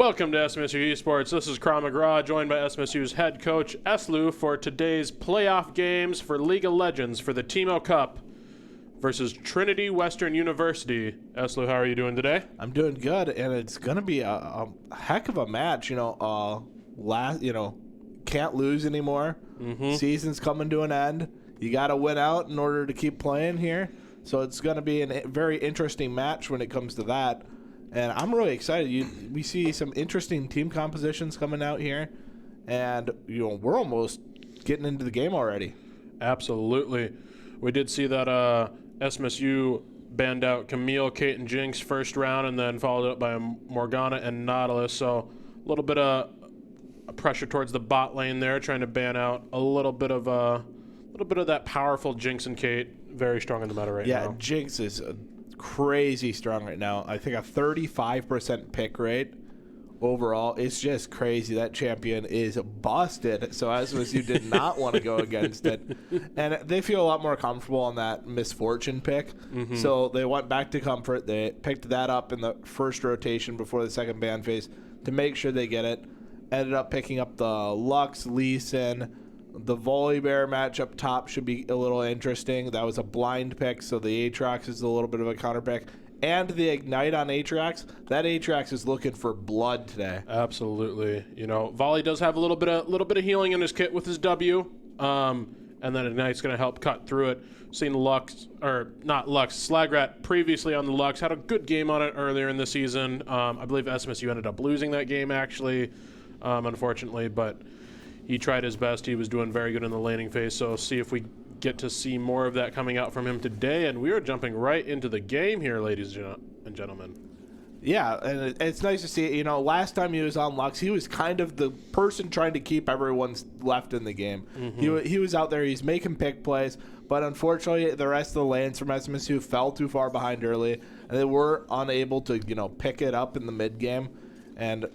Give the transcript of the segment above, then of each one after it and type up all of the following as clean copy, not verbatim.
Welcome to SMSU Esports. This is Kron McGraw, joined by SMSU's head coach, Eslu, for today's playoff games for League of Legends for the Teemo Cup versus Trinity Western University. Eslu, how are you doing today? I'm doing good, and it's going to be a heck of a match. Can't lose anymore. Season's coming to an end. You got to win out in order to keep playing here. So it's going to be a very interesting match when it comes to that. And I'm really excited. We see some interesting team compositions coming out here, and we're almost getting into the game already. Absolutely. We did see that SMSU banned out Camille, Kate, and Jinx first round, and then followed up by Morgana and Nautilus. So a little bit of pressure towards the bot lane there, trying to ban out a little bit of that powerful Jinx and Kate. Very strong in the meta right now. Yeah, Jinx is crazy strong right now. I think a 35% pick rate overall. It's just crazy. That champion is busted. So SMSU did not want to go against it. And they feel a lot more comfortable on that Misfortune pick. So they went back to Comfort. They picked that up in the first rotation before the second ban phase to make sure they get it. Ended up picking up the Lux, Lee Sin. The Volibear match up top should be a little interesting. That was a blind pick, so the Aatrox is a little bit of a counter pick. And the Ignite on Aatrox, that Aatrox is looking for blood today. Absolutely. Volley does have a little bit of healing in his kit with his W, and then Ignite's going to help cut through it. Seen Slagrat previously on the Lux, had a good game on it earlier in the season. I believe SMSU ended up losing that game, actually, unfortunately, but he tried his best. He was doing very good in the laning phase, so see if we get to see more of that coming out from him today. And we are jumping right into the game here, ladies and gentlemen. Yeah, and it's nice to see. Last time he was on Lux, he was kind of the person trying to keep everyone's left in the game. He was out there. He's making pick plays, but unfortunately, the rest of the lanes from SMSU fell too far behind early, and they were unable to pick it up in the mid game. And,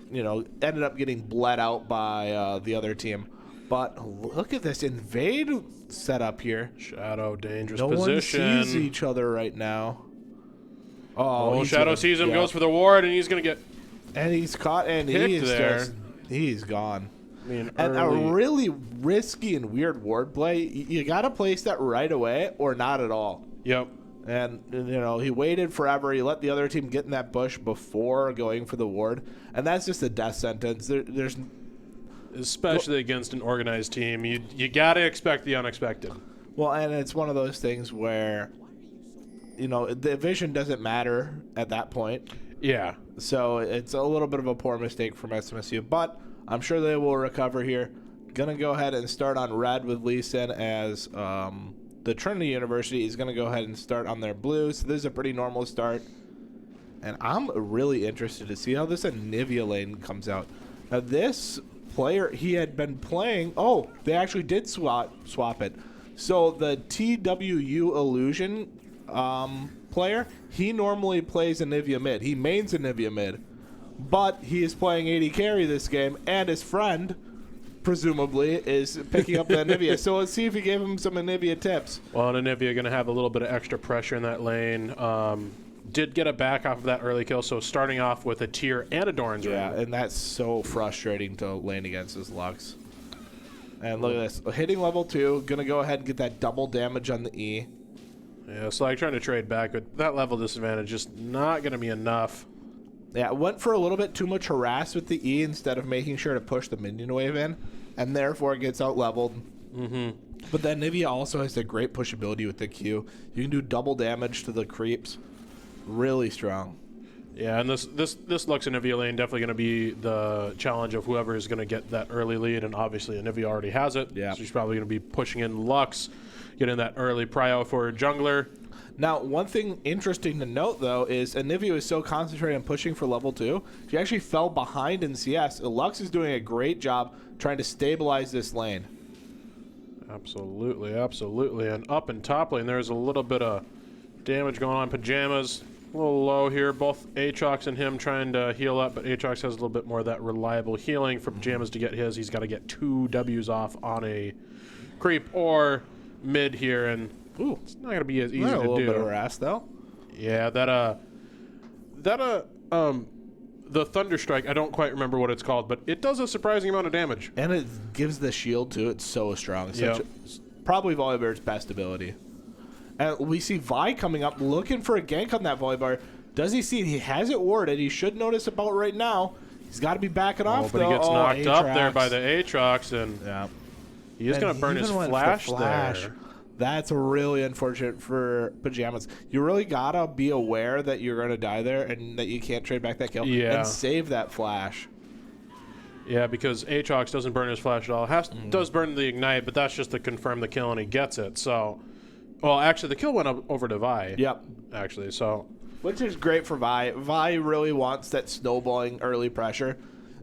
ended up getting bled out by the other team. But look at this invade setup here. Shadow, dangerous position. position. No one sees each other right now. Oh, Shadow sees him, goes for the ward, and he's going to get... And he's caught, and he's gone. And a really risky and weird ward play. You got to place that right away or not at all. Yep. And, he waited forever. He let the other team get in that bush before going for the ward. And that's just a death sentence. There's especially against an organized team. You got to expect the unexpected. Well, and it's one of those things where, the vision doesn't matter at that point. Yeah. So it's a little bit of a poor mistake from SMSU. But I'm sure they will recover here. Going to go ahead and start on red with Lee Sin as... the Trinity University is going to go ahead and start on their blue, so this is a pretty normal start. And I'm really interested to see how this Anivia lane comes out. Now, this player, he had been playing... Oh, they actually did swap it. So the TWU Illusion player, he normally plays Anivia mid. He mains Anivia mid. But he is playing AD carry this game, and his friend... presumably is picking up the Anivia. So let's see if he gave him some Anivia tips. Well, and Anivia going to have a little bit of extra pressure in that lane. Did get a back off of that early kill, so starting off with a tier and a Doran's ring. Yeah, and that's so frustrating to lane against his Lux. And look at this. Hitting level 2, going to go ahead and get that double damage on the E. Yeah, so like trying to trade back, but that level disadvantage just not going to be enough. Yeah, went for a little bit too much harass with the E instead of making sure to push the minion wave in, and therefore it gets out-leveled. But then Anivia also has a great pushability with the Q. You can do double damage to the creeps. Really strong. Yeah, and this Lux Anivia lane definitely going to be the challenge of whoever is going to get that early lead, and obviously Anivia already has it. Yeah. So she's probably going to be pushing in Lux, getting that early prio for jungler. Now, one thing interesting to note, though, is Anivia is so concentrated on pushing for level 2, she actually fell behind in CS. Lux is doing a great job trying to stabilize this lane. Absolutely, absolutely. And up in top lane, there's a little bit of damage going on. Pajamas, a little low here. Both Aatrox and him trying to heal up, but Aatrox has a little bit more of that reliable healing. For Pajamas to get his, he's got to get 2 Ws off on a creep or mid here, and... Ooh, it's not gonna be as easy to do. A little bit of harass though. Yeah, the Thunderstrike, I don't quite remember what it's called, but it does a surprising amount of damage. And it gives the shield, too. It's so strong. Probably Volibear's best ability. And we see Vi coming up, looking for a gank on that Volibear. Does he see it? He has it warded. He should notice about right now. He's got to be backing off, but though. he gets knocked up there by the Aatrox, and he is going to burn his flash there. That's really unfortunate for Pajamas. You really got to be aware that you're going to die there and that you can't trade back that kill and save that flash. Yeah, because Aatrox doesn't burn his flash at all. Does burn the Ignite, but that's just to confirm the kill, and he gets it. So, well, actually, the kill went up over to Vi. Yep. Actually, so. Which is great for Vi. Vi really wants that snowballing early pressure.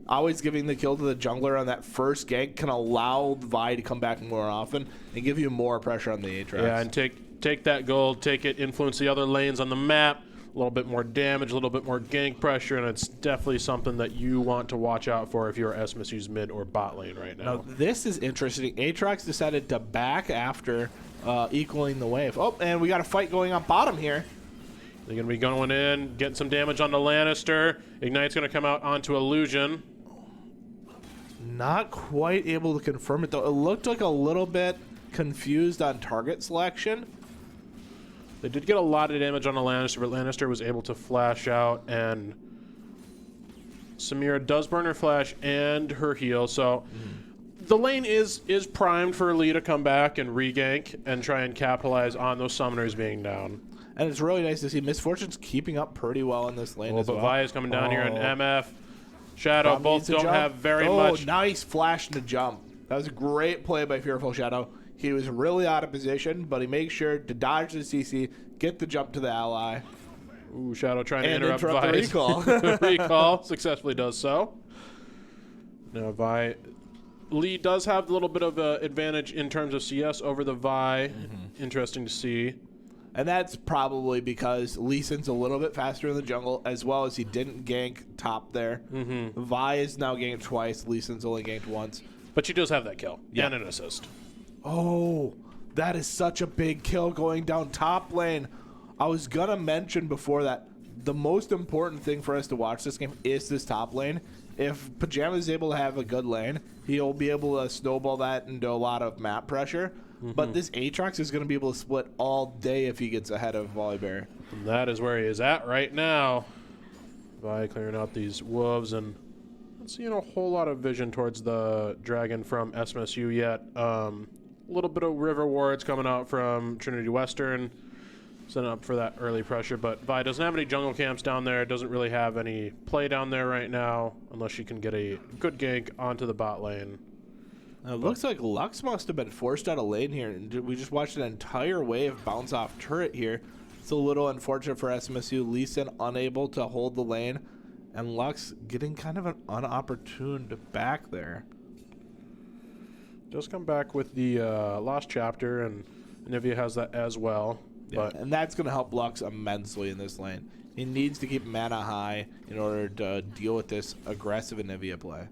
Always giving the kill to the jungler on that first gank can allow Vi to come back more often and give you more pressure on the Aatrox. Yeah, and take that gold, take it, influence the other lanes on the map, a little bit more damage, a little bit more gank pressure, and it's definitely something that you want to watch out for if you're SMSU's mid or bot lane right now. Now, this is interesting. Aatrox decided to back after equaling the wave. Oh, and we got a fight going on bottom here. They're going to be going in, getting some damage on the Lannister. Ignite's going to come out onto Illusion. Not quite able to confirm it, though. It looked like a little bit confused on target selection. They did get a lot of damage on the Lannister, but Lannister was able to flash out, and Samira does burn her flash and her heal, so the lane is primed for Lee to come back and regank and try and capitalize on those summoners being down. And it's really nice to see Misfortune's keeping up pretty well in this lane as well. But Vi is coming down here, and MF, Shadow, both don't have very much. Oh, nice flash to jump. That was a great play by Fearful Shadow. He was really out of position, but he makes sure to dodge the CC, get the jump to the ally. Ooh, Shadow trying to interrupt the recall. Recall successfully does so. Now Vi, Lee does have a little bit of an advantage in terms of CS over the Vi. Interesting to see. And that's probably because Lee Sin's a little bit faster in the jungle, as well as he didn't gank top there. Vi is now ganked twice. Lee Sin's only ganked once. But she does have that kill and an assist. Oh, that is such a big kill going down top lane. I was going to mention before that the most important thing for us to watch this game is this top lane. If Pajama is able to have a good lane, he'll be able to snowball that into a lot of map pressure. But this Aatrox is going to be able to split all day if he gets ahead of Volibear. And that is where he is at right now. Vi clearing out these wolves, and not seeing a whole lot of vision towards the dragon from SMSU yet. A little bit of river wards coming out from Trinity Western, setting up for that early pressure. But Vi doesn't have any jungle camps down there. Doesn't really have any play down there right now, unless she can get a good gank onto the bot lane. It looks like Lux must have been forced out of lane here. We just watched an entire wave bounce off turret here. It's a little unfortunate for SMSU. Lee Sin unable to hold the lane, and Lux getting kind of an unopportune back there. Does come back with the Lost Chapter, and Anivia has that as well. Yeah, but and that's going to help Lux immensely in this lane. He needs to keep mana high in order to deal with this aggressive Anivia play.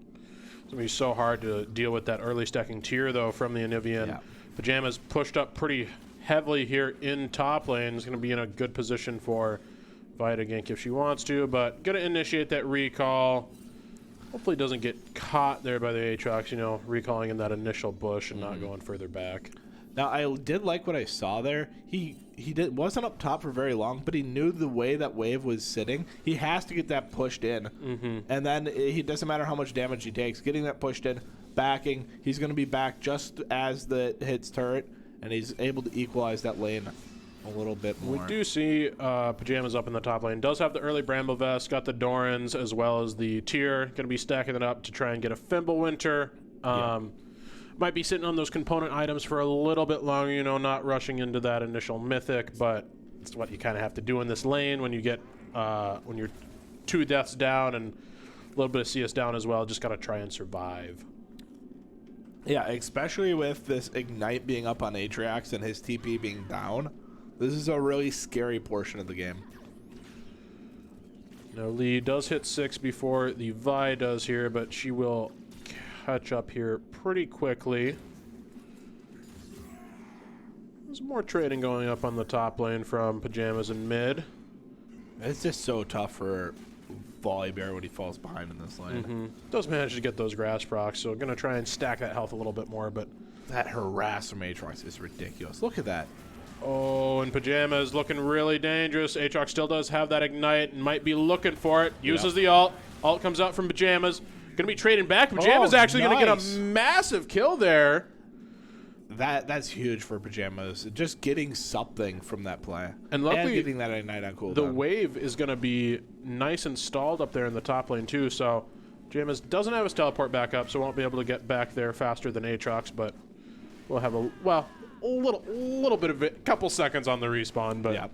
It's going to be so hard to deal with that early stacking tier, though, from the Anivian. Yeah. Pajama's pushed up pretty heavily here in top lane. Is going to be in a good position for Vi to gank if she wants to, but going to initiate that recall. Hopefully doesn't get caught there by the Aatrox, you know, recalling in that initial bush and not going further back. Now, I did like what I saw there. He wasn't up top for very long, but he knew the way that wave was sitting. He has to get that pushed in. And then it doesn't matter how much damage he takes. Getting that pushed in, backing, he's going to be back just as the hits turret, and he's able to equalize that lane a little bit more. We do see Pajamas up in the top lane. Does have the early Bramble Vest, got the Dorans as well as the tier. Going to be stacking it up to try and get a Fimbulwinter. Might be sitting on those component items for a little bit longer, you know, not rushing into that initial mythic, but it's what you kind of have to do in this lane when you get when you're 2 deaths down and a little bit of CS down as well. Just got to try and survive. Yeah, especially with this Ignite being up on Aatrox and his TP being down. This is a really scary portion of the game. Now, Lee does hit 6 before the Vi does here, but she will catch up here pretty quickly. There's more trading going up on the top lane from Pajamas and mid. It's just so tough for Volley Bear when he falls behind in this lane. Does manage to get those grass procs, so going to try and stack that health a little bit more, but... That harass from Aatrox is ridiculous. Look at that. Oh, and Pajamas looking really dangerous. Aatrox still does have that Ignite and might be looking for it. Uses the ult. Ult comes out from Pajamas. Going to be trading back. Pajamas actually going to get a massive kill there. That's huge for Pajamas. Just getting something from that play. And luckily, getting that Ignite on cooldown. The wave is going to be nice and stalled up there in the top lane too, so Pajamas doesn't have his teleport back up, so won't be able to get back there faster than Aatrox, but we'll have a little bit of it, couple seconds on the respawn, but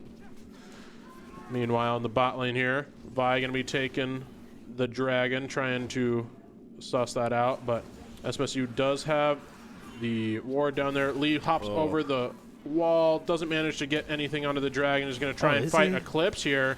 meanwhile in the bot lane here, Vi going to be taking the dragon, trying to suss that out, but SMSU does have the ward down there. Lee hops over the wall, doesn't manage to get anything onto the dragon, is going to try and fight Eclipse here.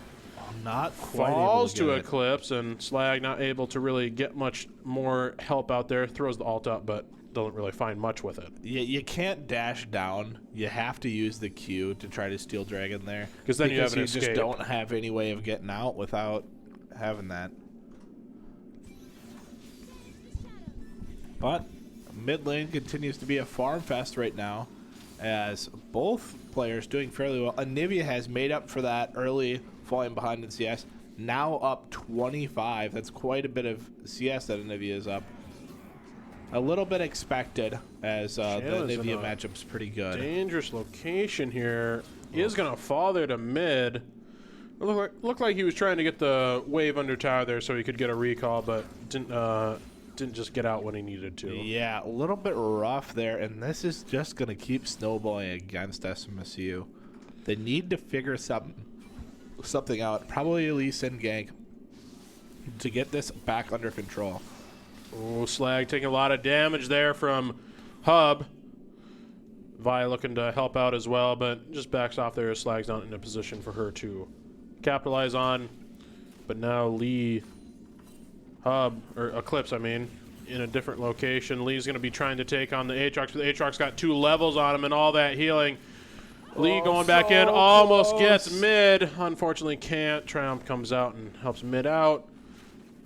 Not quite Falls able to Eclipse, and Slag not able to really get much more help out there. Throws the ult up, but doesn't really find much with it. You can't dash down. You have to use the Q to try to steal Dragon there. Because then you have an escape. Just don't have any way of getting out without having that. But mid lane continues to be a farm fest right now, as both players doing fairly well. Anivia has made up for that early falling behind in CS. Now up 25. That's quite a bit of CS that Anivia is up. A little bit expected, as the Anivia matchup's pretty good. Dangerous location here. He is going to fall there to mid. It looked like he was trying to get the wave under tower there so he could get a recall, but didn't just get out when he needed to. Yeah, a little bit rough there, and this is just going to keep snowballing against SMSU. They need to figure something out, probably at least in gank, to get this back under control. Oh, Slag taking a lot of damage there from Hub. Vi looking to help out as well, but just backs off there as Slag's not in a position for her to capitalize on. But now Lee, Hub, or Eclipse, I mean, in a different location. Lee's going to be trying to take on the Aatrox, but the Aatrox got 2 levels on him and all that healing. Lee going back in, almost gets mid. Unfortunately can't. Triumph comes out and helps mid out.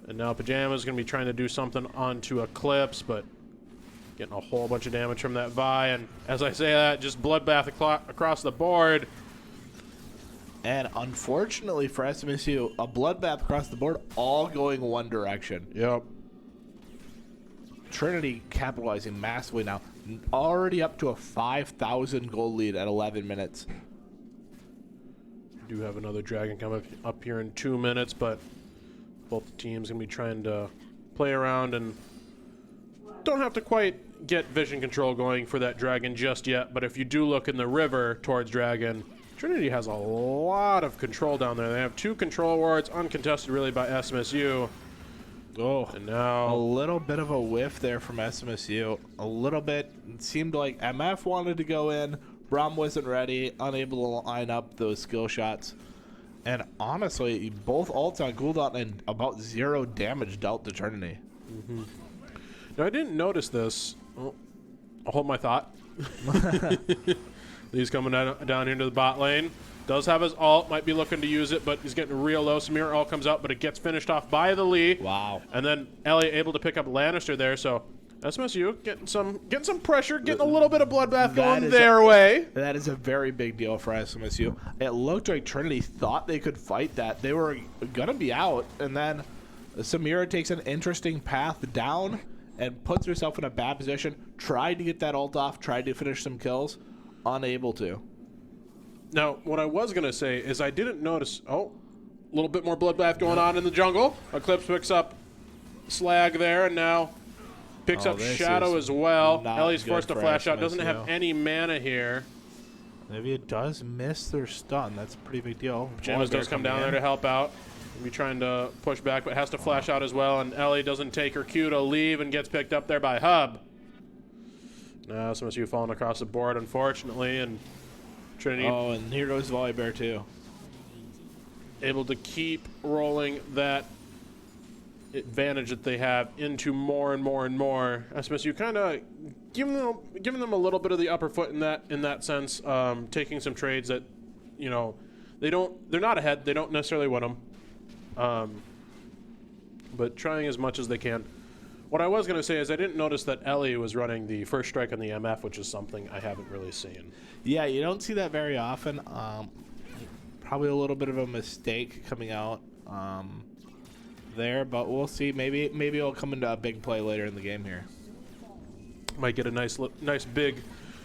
And now Pajama's going to be trying to do something onto Eclipse, but getting a whole bunch of damage from that Vi. And as I say that, just bloodbath across the board. And unfortunately for SMSU, a bloodbath across the board, all going one direction. Yep. Trinity capitalizing massively now. Already up to a 5,000 gold lead at 11 minutes. We do have another dragon coming up here in 2 minutes, but both teams going to be trying to play around and don't have to quite get vision control going for that dragon just yet. But if you do look in the river towards dragon, Trinity has a lot of control down there. They have 2 control wards, uncontested really by SMSU. Oh, and now a little bit of a whiff there from SMSU. A little bit. It seemed like MF wanted to go in. Braum wasn't ready, unable to line up those skill shots. And honestly, both ults on cooldown and about 0 damage dealt to Trinity. Now, I didn't notice this. Oh, I'll hold my thought. He's coming down into the bot lane. Does have his ult, might be looking to use it, but he's getting real low. Samir ult comes out, but it gets finished off by the Lee. Wow. And then Ellie able to pick up Lannister there, so SMSU getting some pressure, getting a little bit of bloodbath going their way. That is a very big deal for SMSU. It looked like Trinity thought they could fight that. They were going to be out, and then Samira takes an interesting path down and puts herself in a bad position. Tried to get that ult off, tried to finish some kills, unable to. Now, what I was going to say is I didn't notice... Oh, a little bit more bloodbath going on in the jungle. Eclipse picks up Slag there, and now picks up Shadow as well. Ellie's forced to flash out. Doesn't have any mana here. Maybe it does miss their stun. That's a pretty big deal. James does come down there to help out. Be trying to push back, but has to flash out as well. And Ellie doesn't take her Q to leave and gets picked up there by Hub. Now SMSU falling across the board, unfortunately, and Trinity. Oh, and here goes Volley Bear too. Able to keep rolling that advantage that they have into more and more and more. SMSU kind of giving them a little bit of the upper foot in that sense, taking some trades that, you know, they're not ahead. They don't necessarily win them. but trying as much as they can. What I was going to say is I didn't notice that Ellie was running the first strike on the MF, which is something I haven't really seen. Yeah, you don't see that very often. Probably a little bit of a mistake coming out there, but we'll see. Maybe it'll come into a big play later in the game here. Might get a nice big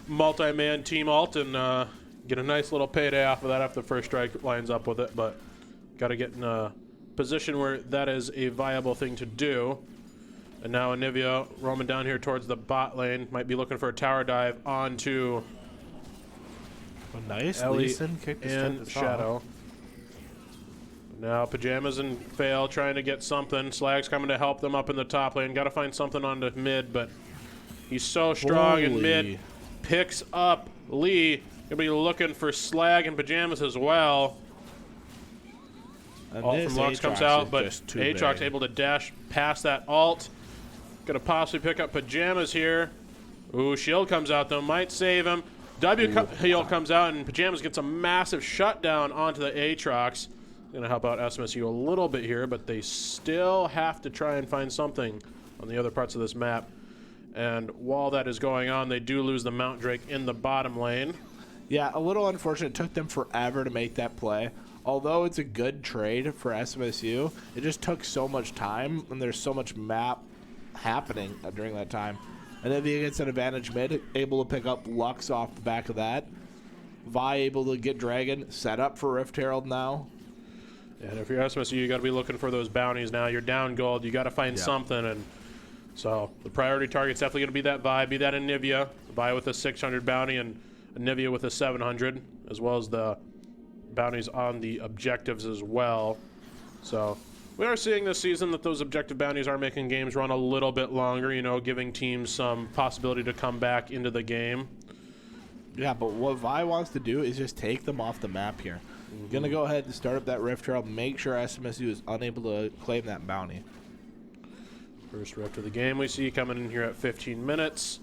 multi-man team ult and get a nice little payday off of that if the first strike lines up with it, but got to get in a position where that is a viable thing to do. And now Anivia roaming down here towards the bot lane. Might be looking for a tower dive onto Nice. Ellie and Shadow. Off. Now Pajamas and Fail trying to get something. Slag's coming to help them up in the top lane. Got to find something onto mid, but he's so strong in mid. Picks up Lee. Gonna be looking for Slag and Pajamas as well. And Ult from Lux comes out, but Aatrox able to dash past that ult. Gonna possibly pick up Pajamas here. Ooh, shield comes out though, might save him. Heal comes out, and Pajamas gets a massive shutdown onto the Aatrox. Gonna help out SMSU a little bit here, but they still have to try and find something on the other parts of this map. And while that is going on, they do lose the Mount Drake in the bottom lane. Yeah, a little unfortunate. It took them forever to make that play. Although it's a good trade for SMSU, it just took so much time, and there's so much map happening during that time. And then he gets an advantage mid, able to pick up Lux off the back of that. Vi able to get Dragon, set up for Rift Herald now. And if you're SMSU, you got to be looking for those bounties now. You're down gold. You got to find something. And so the priority target's definitely going to be that Vi, be that Anivia. Vi with a 600 bounty and Anivia with a 700, as well as the bounties on the objectives as well. So we are seeing this season that those objective bounties are making games run a little bit longer, you know, giving teams some possibility to come back into the game. Yeah, but what Vi wants to do is just take them off the map here. Gonna go ahead and start up that Rift Herald, make sure SMSU is unable to claim that bounty. First Rift of the game we see coming in here at 15 minutes.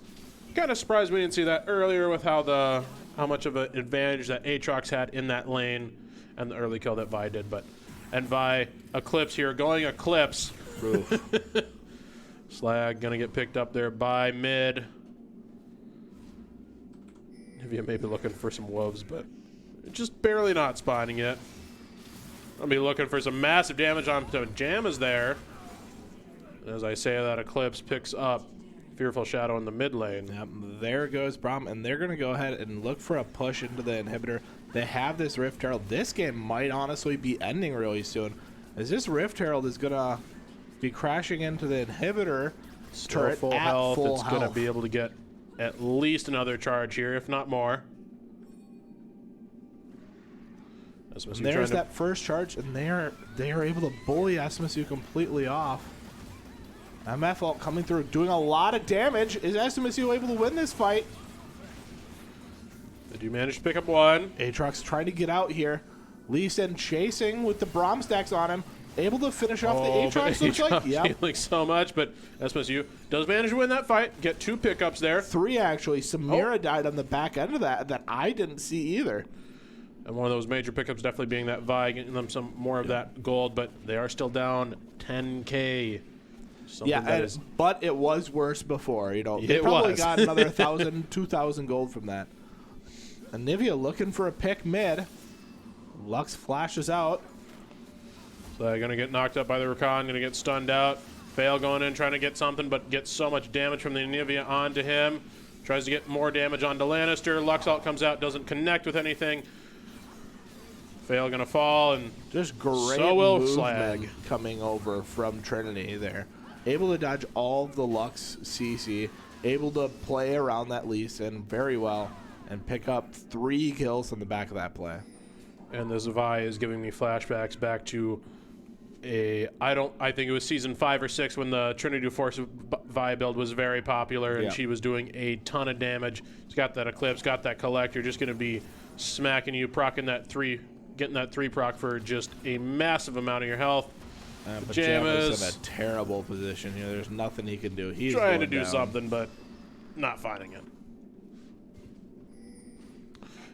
Kind of surprised we didn't see that earlier with how much of an advantage that Aatrox had in that lane and the early kill that Vi did. And Vi, Eclipse here, going Eclipse. Slag gonna get picked up there by mid. Nivea may be looking for some wolves, but just barely not spawning it. I'll be looking for some massive damage on Pajamas there. As I say that, Eclipse picks up Fearful Shadow in the mid lane. Yep, there goes Braum, and they're going to go ahead and look for a push into the inhibitor. They have this Rift Herald. This game might honestly be ending really soon, as this Rift Herald is going to be crashing into the inhibitor turret full at health. full It's health. going to be able to get at least another charge here, if not more. And there's that first charge, and they are able to bully SMSU completely off. MF ult coming through, doing a lot of damage. Is SMSU able to win this fight? Did you manage to pick up one? Aatrox trying to get out here. Lee Sin chasing with the Braum stacks on him. Able to finish off the Aatrox, looks like. Yep. Healing so much, but SMSU does manage to win that fight. Get 2 pickups there. 3 actually. Samira died on the back end of that I didn't see either. And one of those major pickups definitely being that Vi, getting them some more of that gold, but they are still down 10K. But it was worse before, you know. They probably got another 1,000, 2,000 gold from that. Anivia looking for a pick mid. Lux flashes out. So they're going to get knocked up by the Rakan, going to get stunned out. Fail going in, trying to get something, but gets so much damage from the Anivia onto him. Tries to get more damage onto Lannister. Lux ult comes out, doesn't connect with anything. Fail going to fall, and just great will Slag coming over from Trinity there. Able to dodge all of the Lux CC, able to play around that Lee Sin very well, and pick up 3 kills on the back of that play. And this Vi is giving me flashbacks back to I think it was season 5 or 6 when the Trinity Force Vi build was very popular, and she was doing a ton of damage. She's got that Eclipse, got that Collector, just going to be smacking you, procking that 3, getting that 3 proc for just a massive amount of your health. Pajamas in a terrible position here. There's nothing he can do. He's trying to do something, but not finding it.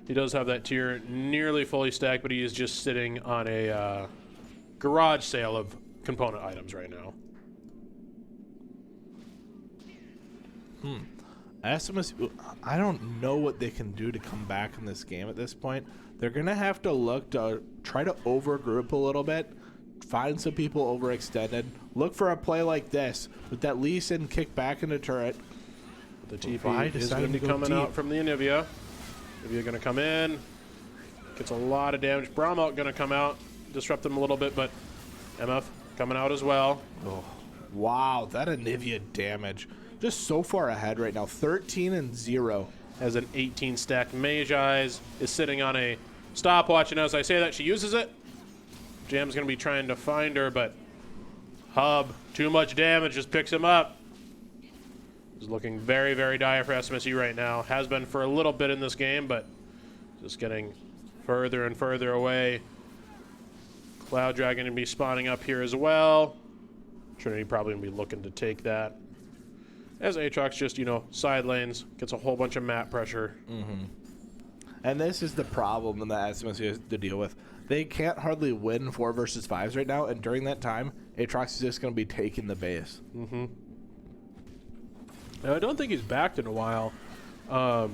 He does have that tier nearly fully stacked, but he is just sitting on a garage sale of component items right now. SMSU, I don't know what they can do to come back in this game at this point. They're going to have to look to try to overgroup a little bit, find some people overextended, look for a play like this with that Lee Sin kick back into turret. The TP is going to be coming out from the Anivia. Anivia going to come in. Gets a lot of damage. Brahma going to come out, disrupt them a little bit, but MF coming out as well. Oh, wow, that Anivia damage. Just so far ahead right now, 13-0. Has an 18 stack Mage Eyes, is sitting on a stopwatch, and as I say that, she uses it. Jam's going to be trying to find her, but Hub, too much damage, just picks him up. Is looking very, very dire for SMSU right now. Has been for a little bit in this game, but just getting further and further away. Cloud Dragon going to be spawning up here as well. Trinity probably going to be looking to take that. As Aatrox just, side lanes, gets a whole bunch of map pressure. And this is the problem that SMSU has to deal with. They can't hardly win 4 versus 5s right now, and during that time, Aatrox is just going to be taking the base. I don't think he's backed in a while. I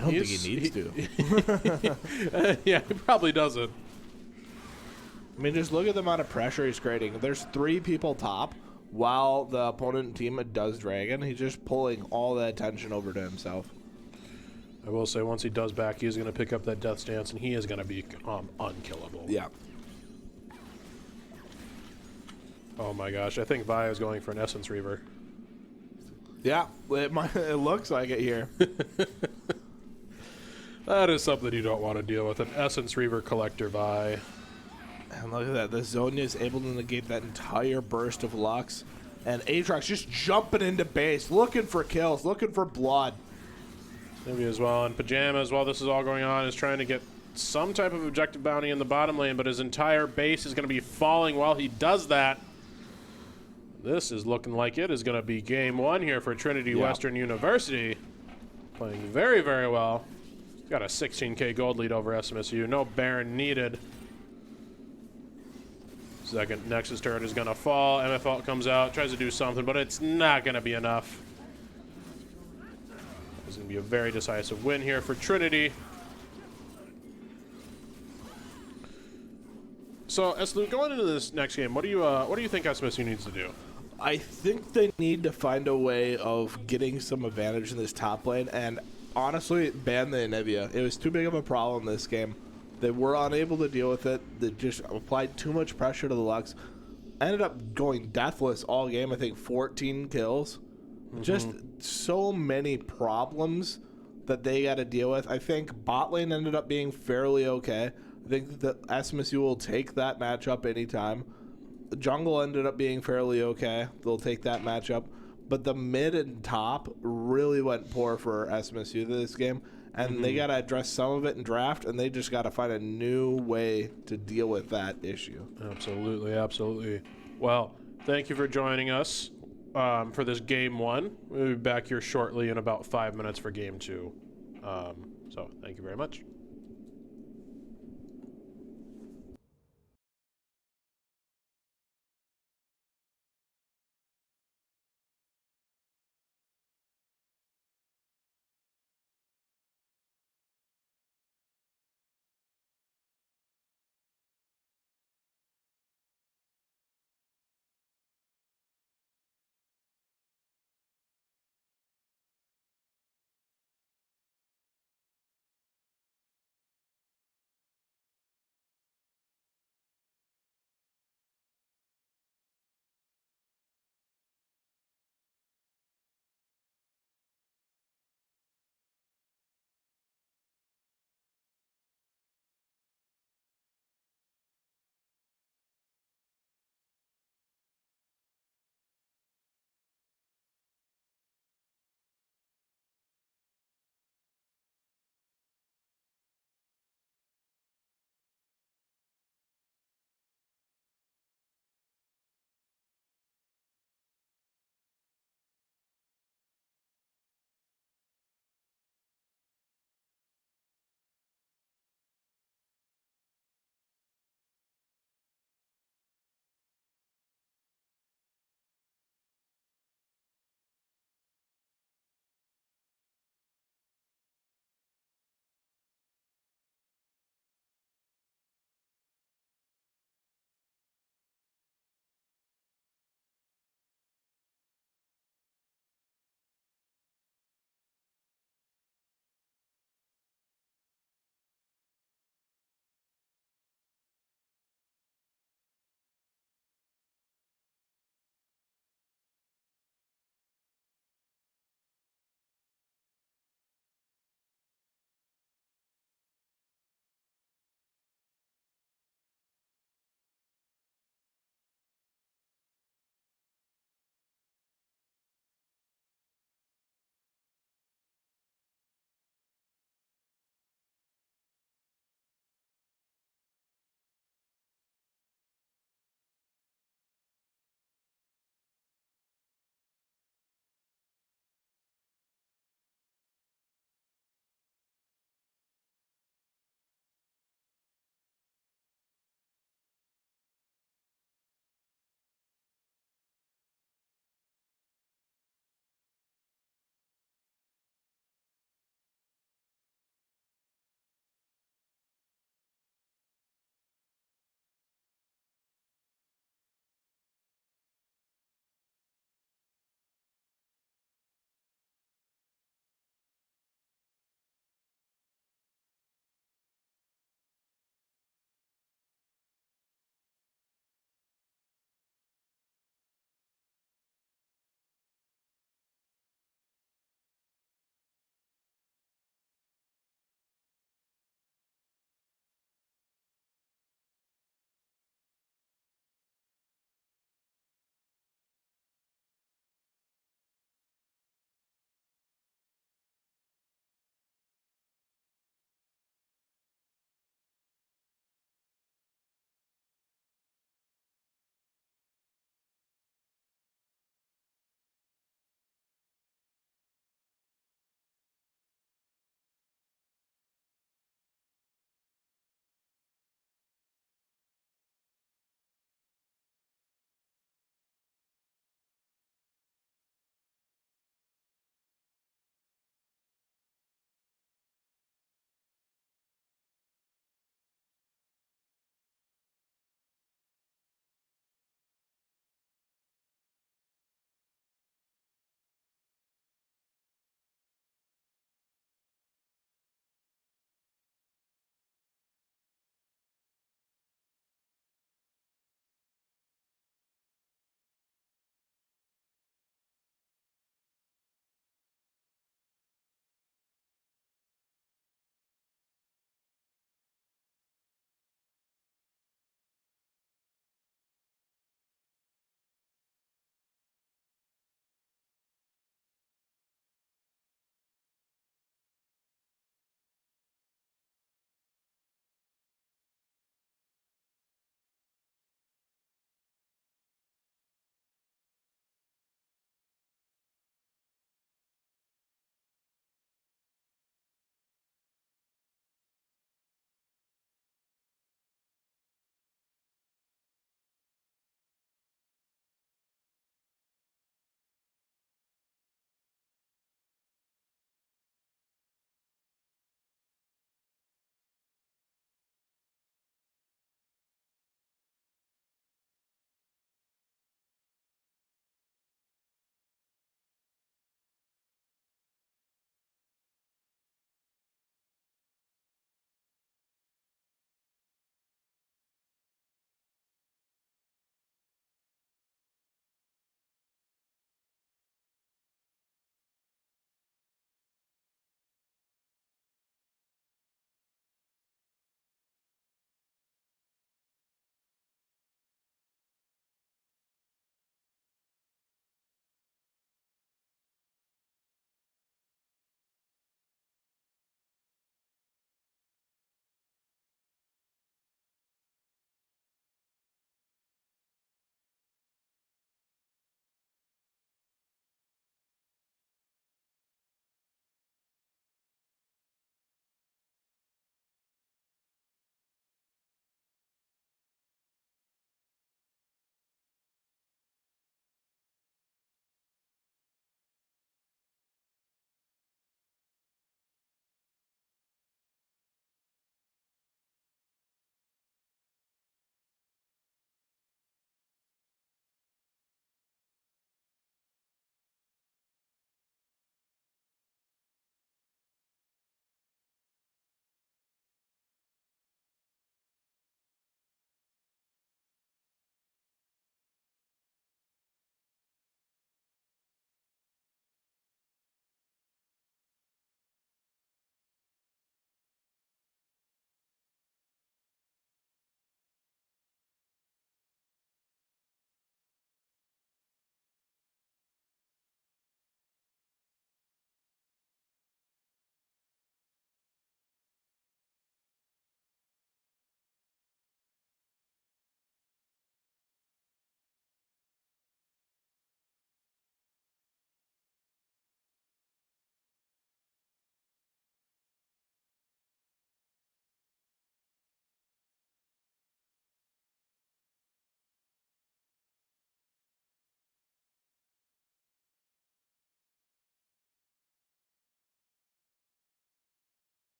don't think he needs to. Yeah, he probably doesn't. I mean, just look at the amount of pressure he's creating. There's 3 people top, while the opponent team does Dragon. He's just pulling all the attention over to himself. I will say, once he does back, he's going to pick up that Death Stance, and he is going to be unkillable. Yeah. Oh my gosh, I think Vi is going for an Essence Reaver. Yeah, it looks like it here. That is something you don't want to deal with, an Essence Reaver Collector Vi. And look at that, the Zonia is able to negate that entire burst of Lux. And Aatrox just jumping into base, looking for kills, looking for blood. Maybe as well, and Pajamas, while this is all going on, is trying to get some type of objective bounty in the bottom lane, but his entire base is going to be falling while he does that. This is looking like it is going to be game 1 here for Trinity Western University. Playing very, very well. He's got a 16k gold lead over SMSU. No Baron needed. Second Nexus turret is going to fall. MFL comes out, tries to do something, but it's not going to be enough. It's going to be a very decisive win here for Trinity. So, Eslu, going into this next game, what do you think SMSU needs to do? I think they need to find a way of getting some advantage in this top lane, and honestly, ban the Anivia. It was too big of a problem this game. They were unable to deal with it. They just applied too much pressure to the Lux. Ended up going deathless all game. I think 14 kills. Just so many problems that they got to deal with. I think bot lane ended up being fairly okay. I think that SMSU will take that matchup anytime. The jungle ended up being fairly okay. They'll take that matchup. But the mid and top really went poor for SMSU this game. And they got to address some of it in draft, and they just got to find a new way to deal with that issue. Absolutely, absolutely. Well, thank you for joining us for this game 1. We'll be back here shortly in about 5 minutes for game 2. So thank you very much.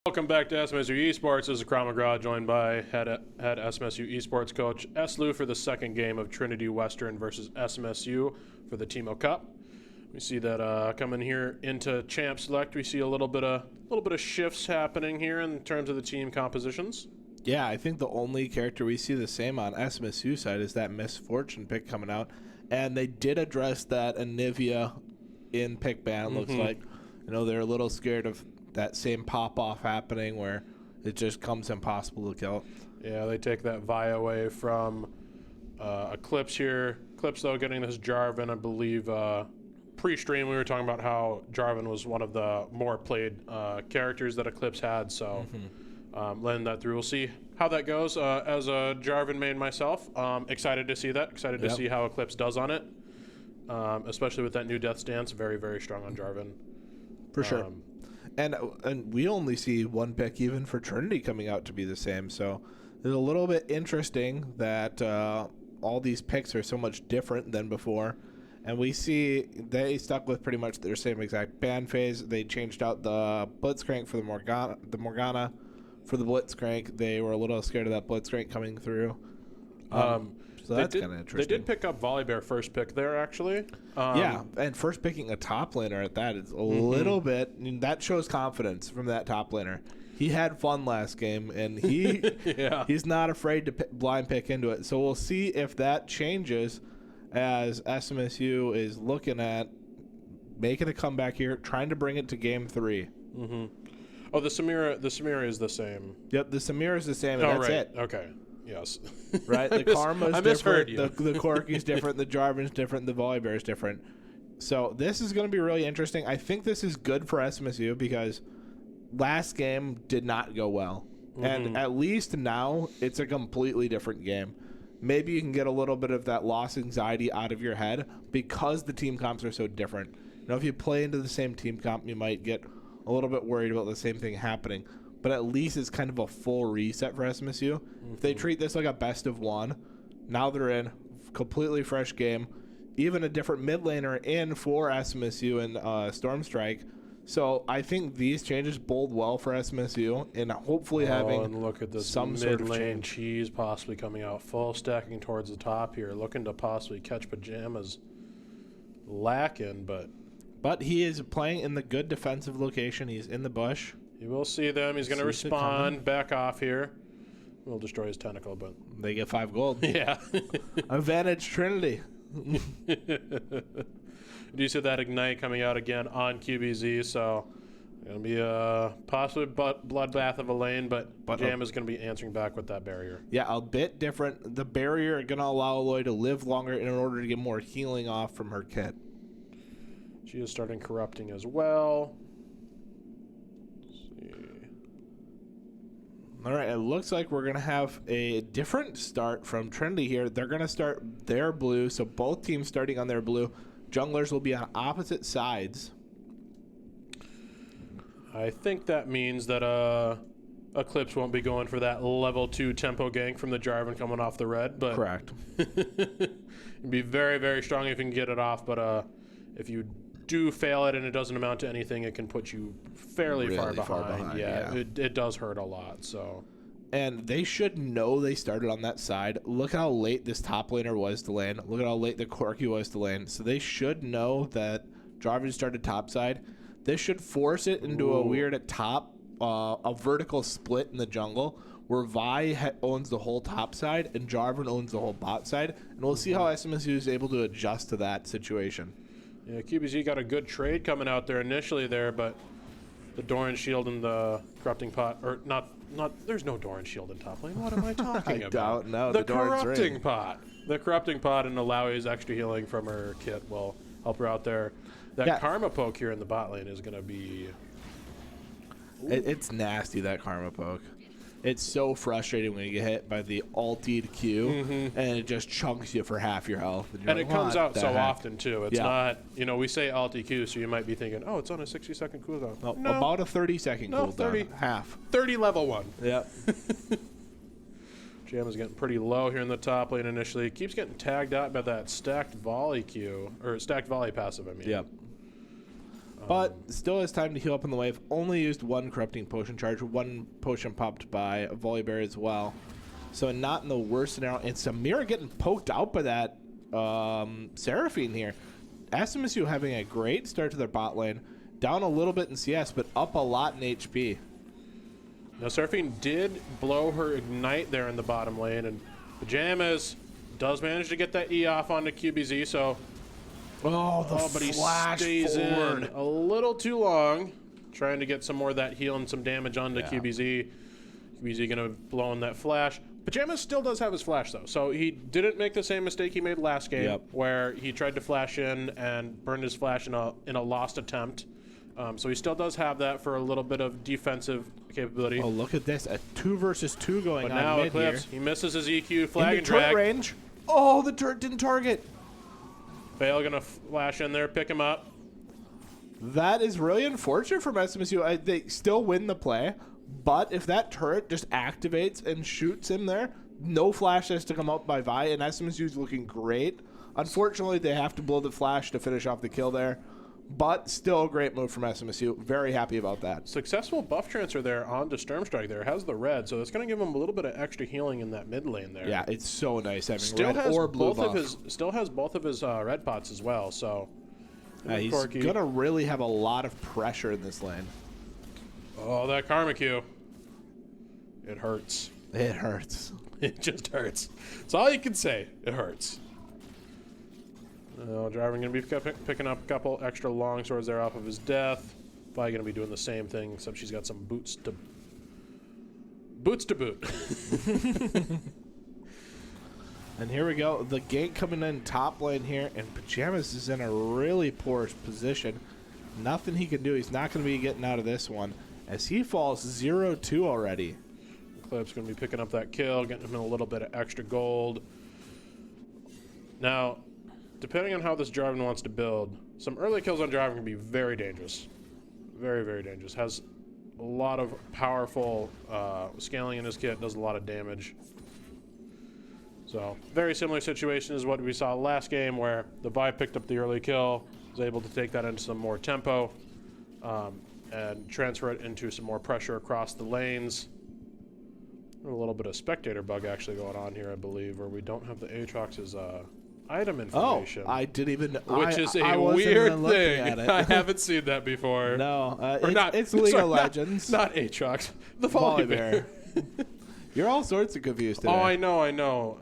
Welcome back to SMSU Esports. This is Kram McGraw, joined by head SMSU Esports coach Lou for the second game of Trinity Western versus SMSU for the Teemo Cup. We see that coming here into Champ Select, we see a little bit of shifts happening here in terms of the team compositions. Yeah, I think the only character we see the same on SMSU side is that Misfortune pick coming out, and they did address that Anivia in pick ban. Looks like, they're a little scared of that same pop off happening where it just comes impossible to kill. Yeah, they take that Vi away from Eclipse here. Eclipse though getting this Jarvan, I believe. Pre-stream we were talking about how Jarvan was one of the more played characters that Eclipse had, so letting that through. We'll see how that goes. As a Jarvan main myself, excited to see that. Excited to see how Eclipse does on it, especially with that new Death Stance. Very, very strong on Jarvan. For sure. And we only see one pick even for Trinity coming out to be the same, so it's a little bit interesting that all these picks are so much different than before. And we see they stuck with pretty much their same exact ban phase. They changed out the Blitzcrank for the Morgana for the Blitzcrank. They were a little scared of that Blitzcrank coming through. So that's kind of interesting. They did pick up Volibear first pick there, actually. Yeah, and first picking a top laner at that is a little bit. I mean, that shows confidence from that top laner. He had fun last game, and he's not afraid to blind pick into it. So we'll see if that changes as SMSU is looking at making a comeback here, trying to bring it to game 3. Oh, the Samira is the same. Yep, the Samira is the same, and that's it. Okay. Yes. Right? The Karma's different. You. The Corky's different. The Jarvan's different. The Volibear is different. So this is going to be really interesting. I think this is good for SMSU because last game did not go well. And at least now it's a completely different game. Maybe you can get a little bit of that loss anxiety out of your head because the team comps are so different. If you play into the same team comp, you might get a little bit worried about the same thing happening. But at least it's kind of a full reset for SMSU. If they treat this like a best of one, now they're in completely fresh game. Even a different mid laner in for SMSU and Stormstrike. So I think these changes bode well for SMSU and hopefully having and look at this some mid sort of lane change. cheese possibly coming out, full stacking towards the top here, looking to possibly catch Pajamas. Lacking, but he is playing in the good defensive location. He's in the bush. You will see them. He's going to respond, back off here. We'll destroy his tentacle, but they get 5 gold. Yeah. Advantage Trinity. Do you see that Ignite coming out again on QBZ? So going to be a possibly bloodbath of a lane, but Jam is going to be answering back with that barrier. Yeah, a bit different. The barrier going to allow Aloy to live longer in order to get more healing off from her kit. She is starting corrupting as well. All right, it looks like we're going to have a different start from Trinity here. They're going to start their blue, so both teams starting on their blue. Junglers will be on opposite sides. I think that means that Eclipse won't be going for that level 2 tempo gank from the Jarvan coming off the red. But correct. It'd be very, very strong if you can get it off, but if you do fail it and it doesn't amount to anything, it can put you fairly really far behind. Yeah. It does hurt a lot. So, and they should know they started on that side. Look how late this top laner was to lane. Look at how late the Corky was to lane. So they should know that Jarvan started top side. This should force it into a weird a vertical split in the jungle where Vi owns the whole top side and Jarvan owns the whole bot side. And we'll see how SMSU is able to adjust to that situation. Yeah, QBZ got a good trade coming out there initially there, but the Doran Shield and the Corrupting Pot, or not, there's no Doran Shield in top lane. What am I talking about? Don't know. The Corrupting Pot. The Corrupting Pot and Alawi's extra healing from her kit will help her out there. That Karma poke here in the bot lane is going to be... It's nasty, that Karma poke. It's so frustrating when you get hit by the ulted Q and it just chunks you for half your health. And it comes out so often, too. It's not, we say ulti Q, so you might be thinking, oh, it's on a 60-second cooldown. No, about a 30-second cooldown. 30, half. 30 level 1. Yep. Jam is getting pretty low here in the top lane initially. Keeps getting tagged out by that stacked volley Q, or stacked volley passive, I mean. Yep. But still has time to heal up in the wave. Only used one corrupting potion charge. One potion popped by Volibear as well. So not in the worst scenario. And Samira getting poked out by that Seraphine here. SMSU having a great start to their bot lane. Down a little bit in CS, but up a lot in HP. Now, Seraphine did blow her Ignite there in the bottom lane, and Pajamas does manage to get that E off onto QBZ, so... but he stays forward. in a little too long, trying to get some more of that heal and some damage onto QBZ. QBZ gonna blow in that flash. Pajamas still does have his flash though, so he didn't make the same mistake he made last game, where he tried to flash in and burned his flash in a lost attempt. So he still does have that for a little bit of defensive capability. Oh, look at this, a 2 versus 2 going but on now mid Eclipse, here. he misses his EQ flag and turret drag. range. Oh, the turret didn't target. Fail gonna flash in there, pick him up. That is really unfortunate from SMSU. They still win the play, but if that turret just activates and shoots him there, no flash has to come out by Vi, and SMSU is looking great. Unfortunately, they have to blow the flash to finish off the kill there, but still a great move from SMSU. Very happy about that. Successful buff transfer there onto Stormstrike there. Has the red, so it's going to give him a little bit of extra healing in that mid lane there. Yeah, it's so nice having Still red has or blue both buff. of his both of his red pots as well. So he's going to really have a lot of pressure in this lane. Oh, that Karma Q. It hurts. It hurts. It just hurts. That's all you can say. It hurts. Driver going to be picking up a couple extra long swords there off of his death. Probably going to be doing the same thing, except she's got some boots to boot. And here we go. The gank coming in top lane here, and Pajamas is in a really poor position. Nothing he can do. He's not going to be getting out of this one, as he falls 0-2 already. Eclipse going to be picking up that kill, getting him a little bit of extra gold. Now, depending on how this Jarvan wants to build, some early kills on Jarvan can be very dangerous. Very, very dangerous. Has a lot of powerful scaling in his kit, does a lot of damage. So, very similar situation as what we saw last game, where the Vi picked up the early kill, was able to take that into some more tempo, and transfer it into some more pressure across the lanes. A little bit of spectator bug actually going on here, I believe, where we don't have the Aatrox's item information. Oh, I didn't even. Which is a I wasn't weird even looking thing. at it. I haven't seen that before. No, it's sorry, League of Legends. Not Aatrox. The Volibear. You're all sorts of confused today. Oh, I know.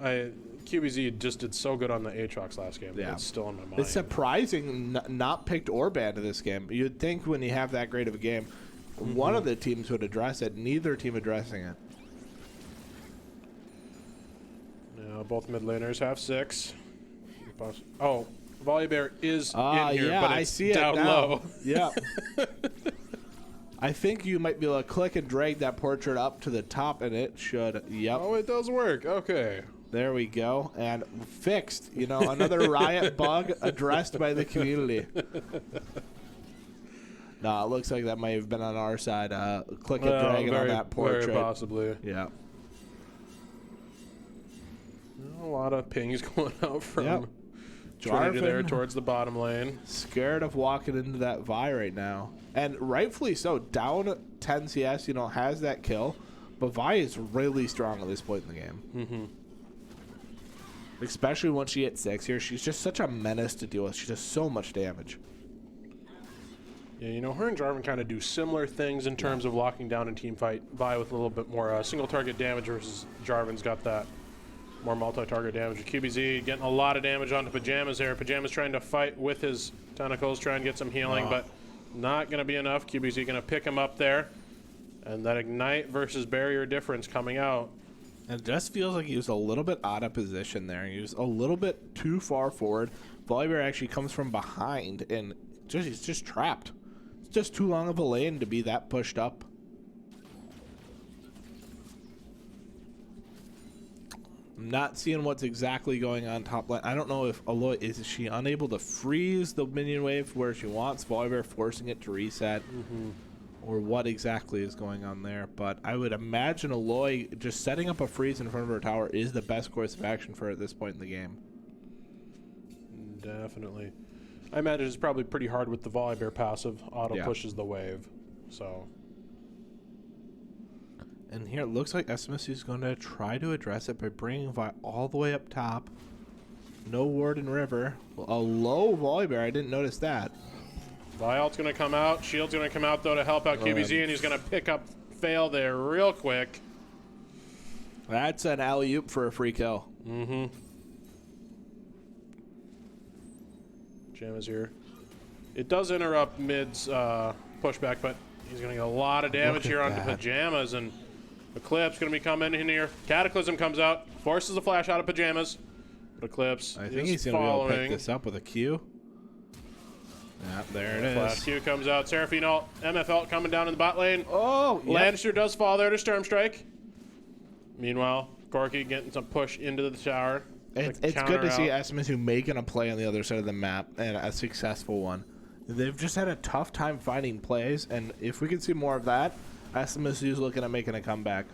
QBZ just did so good on the Aatrox last game. Yeah. It's still in my mind. It's surprising not picked Orban to this game. You'd think when you have that great of a game, one of the teams would address it. Neither team addressing it. Now, both mid laners have 6. Oh, Volibear is in here, yeah, but I it's see down it now. low. Yeah. I think you might be able to click and drag that portrait up to the top, and it should. Yep. Oh, it does work. Okay. There we go. And fixed. You know, another Riot bug addressed by the community. No, it looks like that might have been on our side. Click and dragging on that portrait. Very possibly. Yeah. A lot of pings going out from Jarvan Trinity there towards the bottom lane. Scared of walking into that Vi right now. And rightfully so. Down 10 CS, you know, has that kill. But Vi is really strong at this point in the game. Mm-hmm. Especially once she hits 6 here. She's just such a menace to deal with. She does so much damage. Yeah, you know, her and Jarvan kind of do similar things in terms of locking down and team fight. Vi with a little bit more single target damage versus Jarvan's got that more multi-target damage. QBZ getting a lot of damage onto Pajamas there. Pajamas trying to fight with his tentacles, try and get some healing, but not going to be enough. QBZ going to pick him up there. And that Ignite versus Barrier difference coming out. It just feels like he was a little bit out of position there. He was a little bit too far forward. Volibear actually comes from behind, and he's just trapped. It's just too long of a lane to be that pushed up. I'm not seeing what's exactly going on top lane. I don't know if Aloy, is she unable to freeze the minion wave where she wants? Volibear forcing it to reset. Or what exactly is going on there. But I would imagine Aloy just setting up a freeze in front of her tower is the best course of action for her at this point in the game. Definitely. I imagine it's probably pretty hard with the Volibear passive. Auto Yeah. pushes the wave. So. And here it looks like SMSU is going to try to address it by bringing Vi all the way up top. No Warden River. A low Volibear. I didn't notice that. Vial's going to come out. Shield's going to come out, though, to help out QBZ, and he's going to pick up Fail there real quick. That's an alley-oop for a free kill. Mm-hmm. Jam is here. It does interrupt mid's pushback, but he's going to get a lot of damage here onto Pajamas, and Eclipse going to be coming in here. Cataclysm comes out, forces the flash out of Pajamas. But Eclipse I think is he's going to be able to pick following. this up with a Q. Yeah, there it is. Flash Q comes out. Seraphine ult. MF ult coming down in the bot lane. Oh, yep. Lannister does fall there to Storm Strike. Meanwhile, Corky getting some push into the tower. It's good to see SMSU making a play on the other side of the map, and a successful one. They've just had a tough time finding plays, and if we can see more of that, SMSU is looking at making a comeback.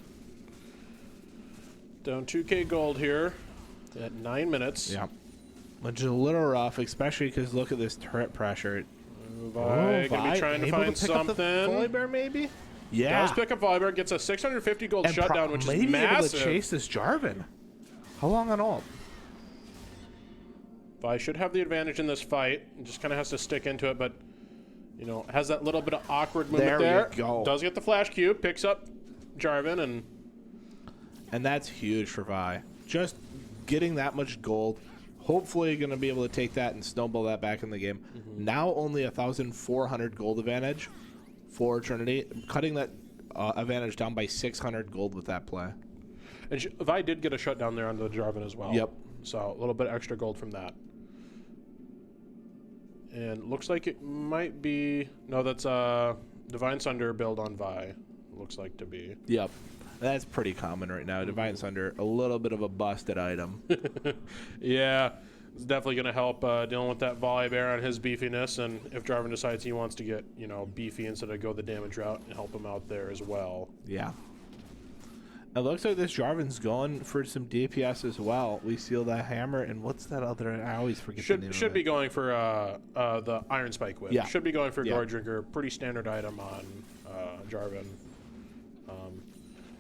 Down 2k gold here at 9 minutes. Yeah. Which is a little rough, especially because look at this turret pressure. Vi gonna be trying to find something. Volibear maybe? Yeah. Does pick up Volibear, gets a 650 gold shutdown, which is maybe massive. able to chase this Jarvan. How long on ult? Vi should have the advantage in this fight. Just kind of has to stick into it, but you know, has that little bit of awkward movement there. You go. Does get the flash cube, picks up Jarvan, and that's huge for Vi. Just getting that much gold. Hopefully going to be able to take that and snowball that back in the game. Now only 1,400 gold advantage for Trinity, cutting that advantage down by 600 gold with that play. And Vi did get a shutdown there on the Jarvan as well. Yep. So a little bit extra gold from that. And looks like it might be... No, that's a Divine Sunder build on Vi. Looks like to be. Yep. That's pretty common right now. Divine Sunder, a little bit of a busted item. Yeah. It's definitely going to help dealing with that Volibear on his beefiness. And if Jarvan decides he wants to get, you know, beefy instead of go the damage route, and help him out there as well. Yeah. It looks like this Jarvan's going for some DPS as well. We seal that hammer, and what's that other? I always forget the name Should of be it. going for the Iron Spike Whip. Yeah. Should be going for Yeah. Gore Drinker. Pretty standard item on Jarvan.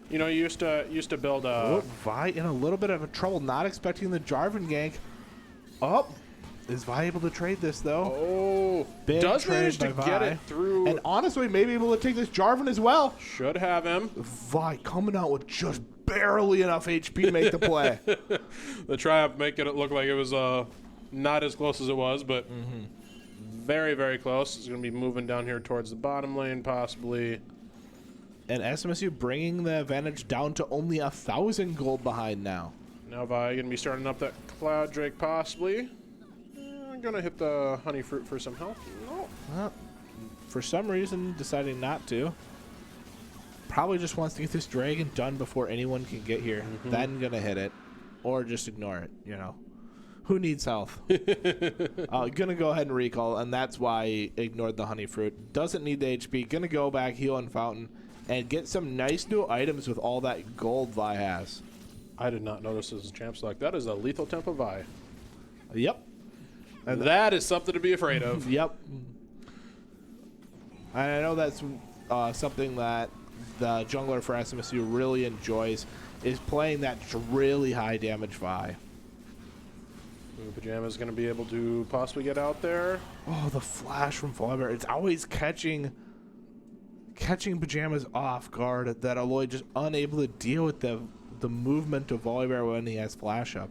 You know, you used to build a... Vi in a little bit of a trouble, not expecting the Jarvan gank. Oh, is Vi able to trade this, though? Oh, Big does trade manage to by get Vi. it through. And honestly, maybe able to take this Jarvan as well. Should have him. Vi coming out with just barely enough HP to make the play. The Triumph making it look like it was not as close as it was, but very, very close. It's going to be moving down here towards the bottom lane, possibly. And SMSU bringing the advantage down to only 1,000 gold behind now. Now Vi going to be starting up that Cloud Drake, possibly. I'm going to hit the Honey Fruit for some health. No. Well, for some reason, deciding not to. Probably just wants to get this dragon done before anyone can get here. Then gonna hit it. Or just ignore it, you know. Who needs health? Gonna go ahead and recall, and that's why he ignored the honey fruit. Doesn't need the HP. Gonna go back, heal on Fountain, and get some nice new items with all that gold Vi has. I did not notice this as a champ select. That is a lethal tempo Vi. Yep. And that is something to be afraid of. Yep. And I know that's something that the jungler for SMSU really enjoys, is playing that really high damage Vi. Pajama's going to be able to possibly get out there. Oh, the flash from Volibear. It's always catching Pajamas off guard that Aloy just unable to deal with the movement of Volibear when he has flash up.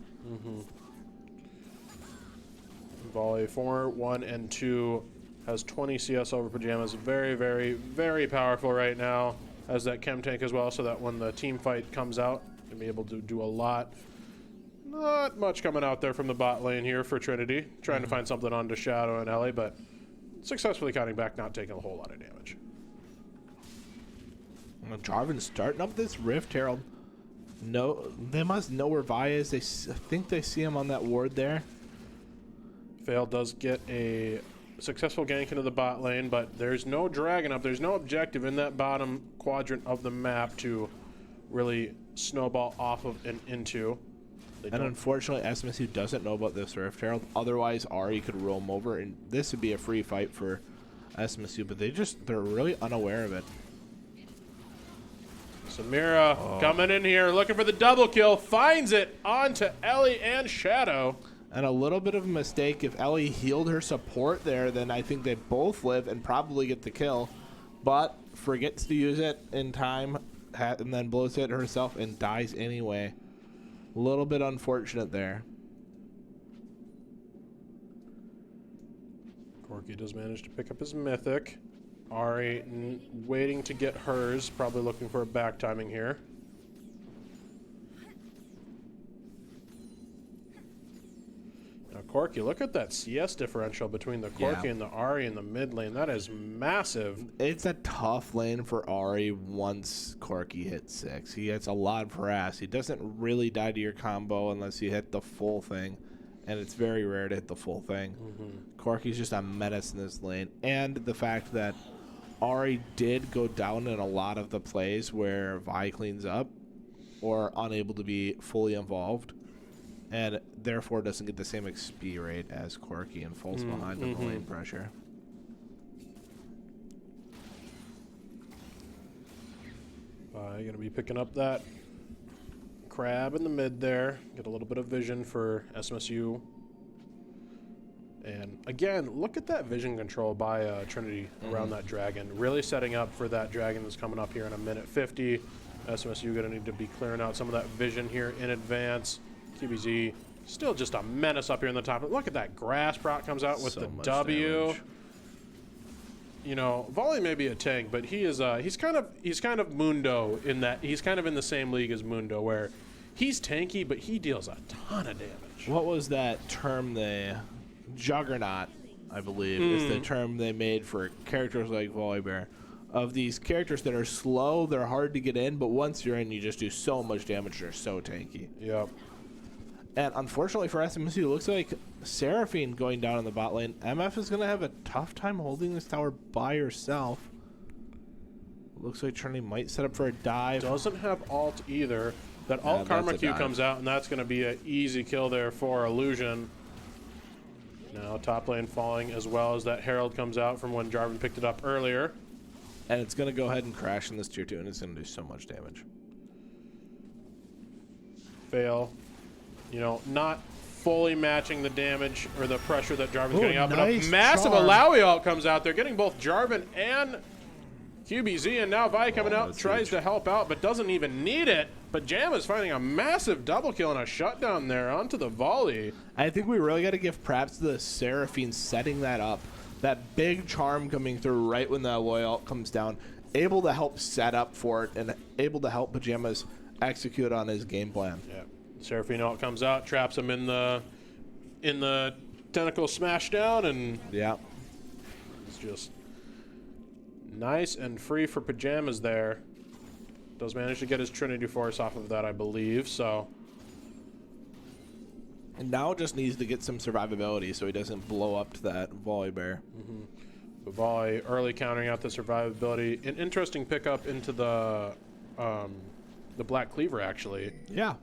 Volley 4, 1, and 2 has 20 CS over Pajamas. Very, very, very powerful right now. Has that chem tank as well, so that when the team fight comes out, you'll be able to do a lot. Not much coming out there from the bot lane here for Trinity. Trying to find something onto Shadow and Ellie, but successfully counting back, not taking a whole lot of damage. Well, Jarvan's starting up this Rift Herald. No, they must know where Vi is. I think they see him on that ward there. Fail does get a successful gank into the bot lane, but there's no dragon up. There's no objective in that bottom quadrant of the map to really snowball off of and into. They And don't. unfortunately, SMSU doesn't know about this Rift Herald. Otherwise, Ari could roam over, and this would be a free fight for SMSU, but they're really unaware of it. Samira coming in here, looking for the double kill, finds it onto Ellie and Shadow. And a little bit of a mistake. If Ellie healed her support there, then I think they both live and probably get the kill. But forgets to use it in time, and then blows it herself and dies anyway. A little bit unfortunate there. Corky does manage to pick up his mythic. Ari waiting to get hers, probably looking for a back timing here. Now Corky, look at that CS differential between the Corky and the Ari in the mid lane. That is massive. It's a tough lane for Ari once Corky hits 6. He gets a lot of harass. He doesn't really die to your combo unless you hit the full thing. And it's very rare to hit the full thing. Corky's just a menace in this lane. And the fact that Ari did go down in a lot of the plays where Vi cleans up or unable to be fully involved, and therefore doesn't get the same XP rate as Corky and falls behind in the lane pressure. Going to be picking up that crab in the mid there. Get a little bit of vision for SMSU. And again, look at that vision control by Trinity around that dragon. Really setting up for that dragon that's coming up here in a minute 50. SMSU going to need to be clearing out some of that vision here in advance. QBZ still just a menace up here in the top. Look at that grass. Brock comes out with So the much W. damage. You know, Volley may be a tank, but he is he's kind of Mundo in that he's kind of in the same league as Mundo, where he's tanky, but he deals a ton of damage. What was that term Juggernaut, I believe, is the term they made for characters like Volibear. Of these characters that are slow, they're hard to get in, but once you're in, you just do so much damage. They're so tanky. Yep. And unfortunately for SMSU, it looks like Seraphine going down in the bot lane. MF is going to have a tough time holding this tower by herself. Looks like Trinity might set up for a dive. Doesn't have ult either. That ult Karma that's a Q dive. comes out, and that's going to be an easy kill there for Illusion. Now top lane falling, as well as that Herald comes out from when Jarvan picked it up earlier. And it's going to go ahead and crash in this tier 2, and it's going to do so much damage. Fail. You know, not fully matching the damage or the pressure that Jarvan's getting out, but a massive charm. Alawi ult comes out there, getting both Jarvan and QBZ, and now Vi coming out, that's tries huge. to help out, but doesn't even need it. But Jam is finding a massive double kill and a shutdown there onto the volley. I think we really got to give props to the Seraphine setting that up. That big charm coming through right when the Aloy ult comes down, able to help set up for it and able to help Pajamas execute on his game plan. Yeah, Seraphine ult comes out, traps him in the tentacle smashdown, and Yeah. it's just nice and free for Pajamas there. Does manage to get his Trinity Force off of that, I believe, so. And now just needs to get some survivability so he doesn't blow up to that volley bear. But Volley early countering out the survivability. An interesting pickup into the Black Cleaver, actually. Yeah.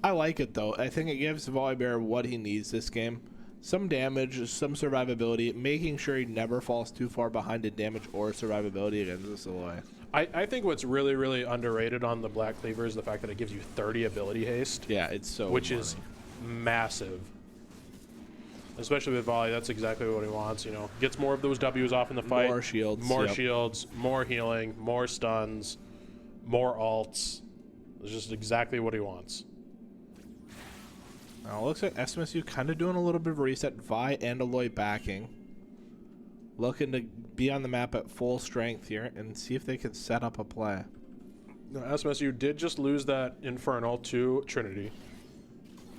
I like it, though. I think it gives volley bear what he needs this game. Some damage, some survivability, making sure he never falls too far behind in damage or survivability against this Aloy. I think what's really, really underrated on the Black Cleaver is the fact that it gives you 30 ability haste. Yeah, it's so Which is massive. Especially with Volley, that's exactly what he wants, you know. Gets more of those W's off in the fight. More shields. More yep. shields, more healing, more stuns, more ults. It's just exactly what he wants. Now it looks like SMSU kind of doing a little bit of a reset. Vi and Aloy backing. Looking to be on the map at full strength here and see if they can set up a play. Now, SMSU did just lose that Infernal to Trinity.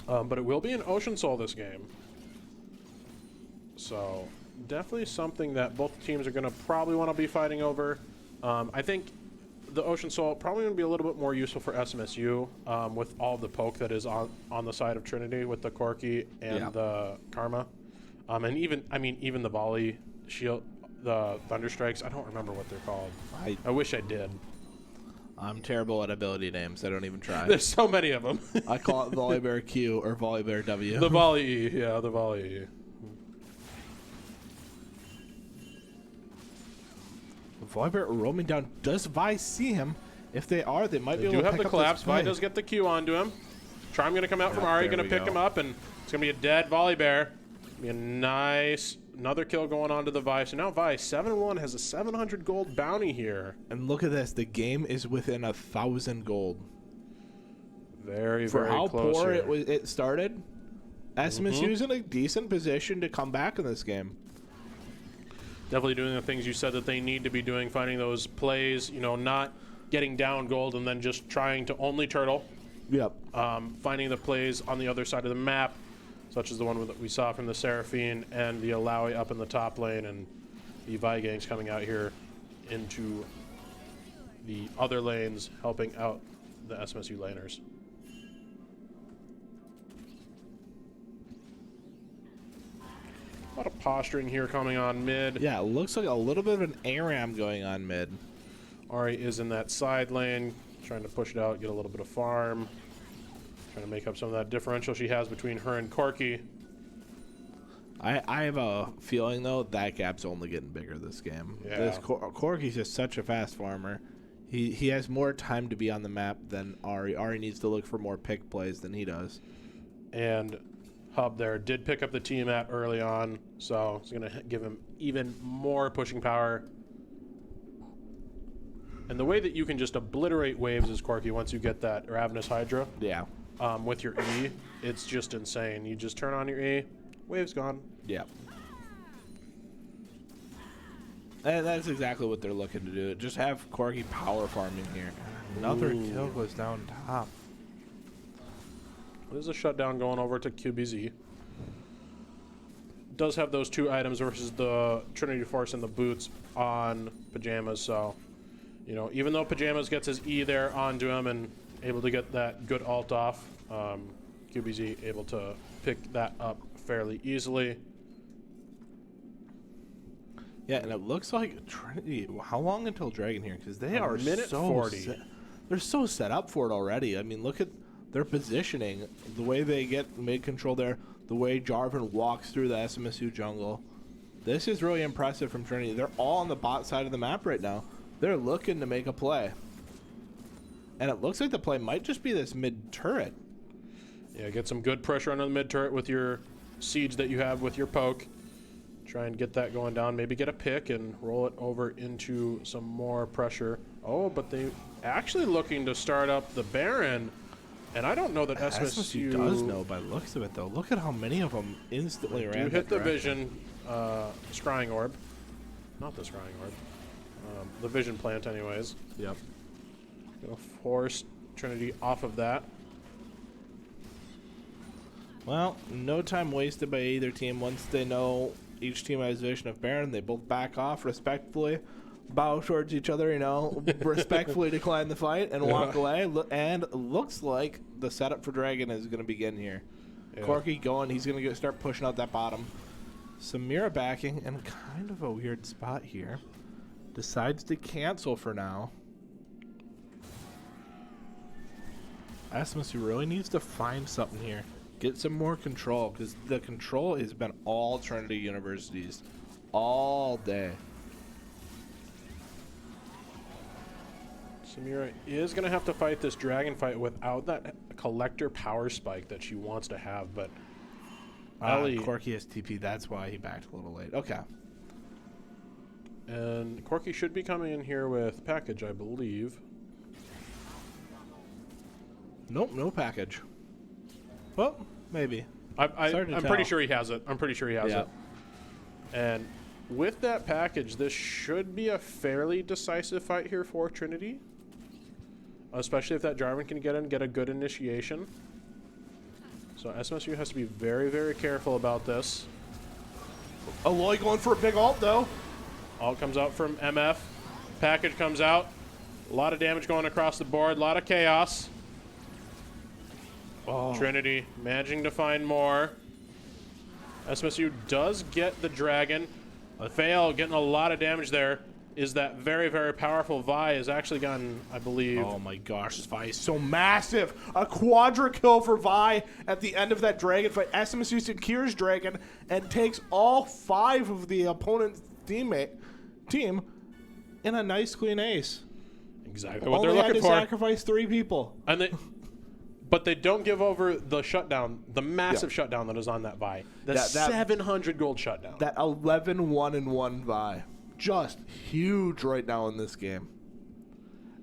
But it will be an Ocean Soul this game. So definitely something that both teams are going to probably want to be fighting over. I think the Ocean Soul probably going to be a little bit more useful for SMSU with all the poke that is on the side of Trinity with the Corky and the Karma. And even the Volley shield, the Thunder Strikes. I don't remember what they're called. I wish I did. I'm terrible at ability names. I don't even try. There's so many of them. I call it Volibear Q or Volibear W. The volley E, yeah, the volley E. Volibear roaming down. Does Vi see him? If they are, they might be able to have pick the up collapse. this play. Vi does get the Q onto him. Charm going to come out from Yep, Ari, there going to we pick go. him up, and it's going to be a dead Volibear. Be a nice, another kill going on to the Vi. So now Vi, 7-1, has a 700 gold bounty here. And look at this. The game is within 1,000 gold. Very, For very how close poor here. it started, SMSU is in a decent position to come back in this game. Definitely doing the things you said that they need to be doing, finding those plays, you know, not getting down gold and then just trying to only turtle. Yep. Finding the plays on the other side of the map, such as the one that we saw from the Seraphine and the Alawi up in the top lane, and the Vi gangs coming out here into the other lanes, helping out the SMSU laners. A lot of posturing here coming on mid. Yeah, it looks like a little bit of an ARAM going on mid. Ari is in that side lane, trying to push it out, get a little bit of farm. Trying to make up some of that differential she has between her and Corky. I have a feeling, though, that gap's only getting bigger this game. Yeah. This Corky's just such a fast farmer. He has more time to be on the map than Ari. Ari needs to look for more pick plays than he does. And Hub there did pick up the team at early on, so it's going to give him even more pushing power. And the way that you can just obliterate waves is Corky once you get that Ravenous Hydra Yeah. with your E. It's just insane. You just turn on your E, wave's gone. Yeah. And that's exactly what they're looking to do. Just have Corky power farming here. Another kill goes down top. There's a shutdown going over to QBZ. Does have those two items versus the Trinity Force and the boots on Pajamas, so, you know, even though Pajamas gets his E there onto him and able to get that good ult off, QBZ able to pick that up fairly easily. Yeah, and it looks like Trinity. How long until Dragon here? Because they A are minute so 40. They're so set up for it already. I mean, look at their positioning, the way they get mid control there, the way Jarvan walks through the SMSU jungle. This is really impressive from Trinity. They're all on the bot side of the map right now. They're looking to make a play. And it looks like the play might just be this mid turret. Yeah, get some good pressure on the mid turret with your siege that you have with your poke. Try and get that going down. Maybe get a pick and roll it over into some more pressure. Oh, but they actually looking to start up the Baron. And I don't know that SMSU does know by the looks of it, though. Look at how many of them instantly ran. You hit that the direction. vision scrying orb. Not the scrying orb. The vision plant anyways. Yep. Gonna force Trinity off of that. Well, no time wasted by either team. Once they know each team has vision of Baron, they both back off respectfully, bow towards each other, you know, respectfully decline the fight and walk away. And looks like the setup for Dragon is going to begin here. Yeah. Corky going. He's going to start pushing out that bottom. Samira backing in kind of a weird spot here. Decides to cancel for now. SMSU really needs to find something here. Get some more control, because the control has been all Trinity Universities all day. Samira is going to have to fight this dragon fight without that collector power spike that she wants to have, but Ali Corky has TP, that's why he backed a little late. Okay. and Corky should be coming in here with package, I believe. Nope, no package. Well, maybe. I'm to pretty tell. sure he has it. I'm pretty sure he has Yeah. it. And with that package, this should be a fairly decisive fight here for Trinity. Especially if that Jarvan can get in, get a good initiation. So SMSU has to be very, very careful about this. Aloy going for a big ult, though. All comes out from MF. Package comes out. A lot of damage going across the board. A lot of chaos. Oh. Trinity managing to find more. SMSU does get the dragon. A fail, getting a lot of damage there. is that very, very powerful Vi has actually gotten, I believe... Oh my gosh, this Vi is so massive. A quadra kill for Vi at the end of that dragon fight. SMSU secures dragon and takes all 5 of the opponent's team in a nice clean ace. Exactly what Only they're had looking to for. sacrifice 3 people. But they don't give over the shutdown, the massive shutdown that is on that Vi. The 700 gold shutdown. That 11-1-1 Vi. Just huge right now in this game.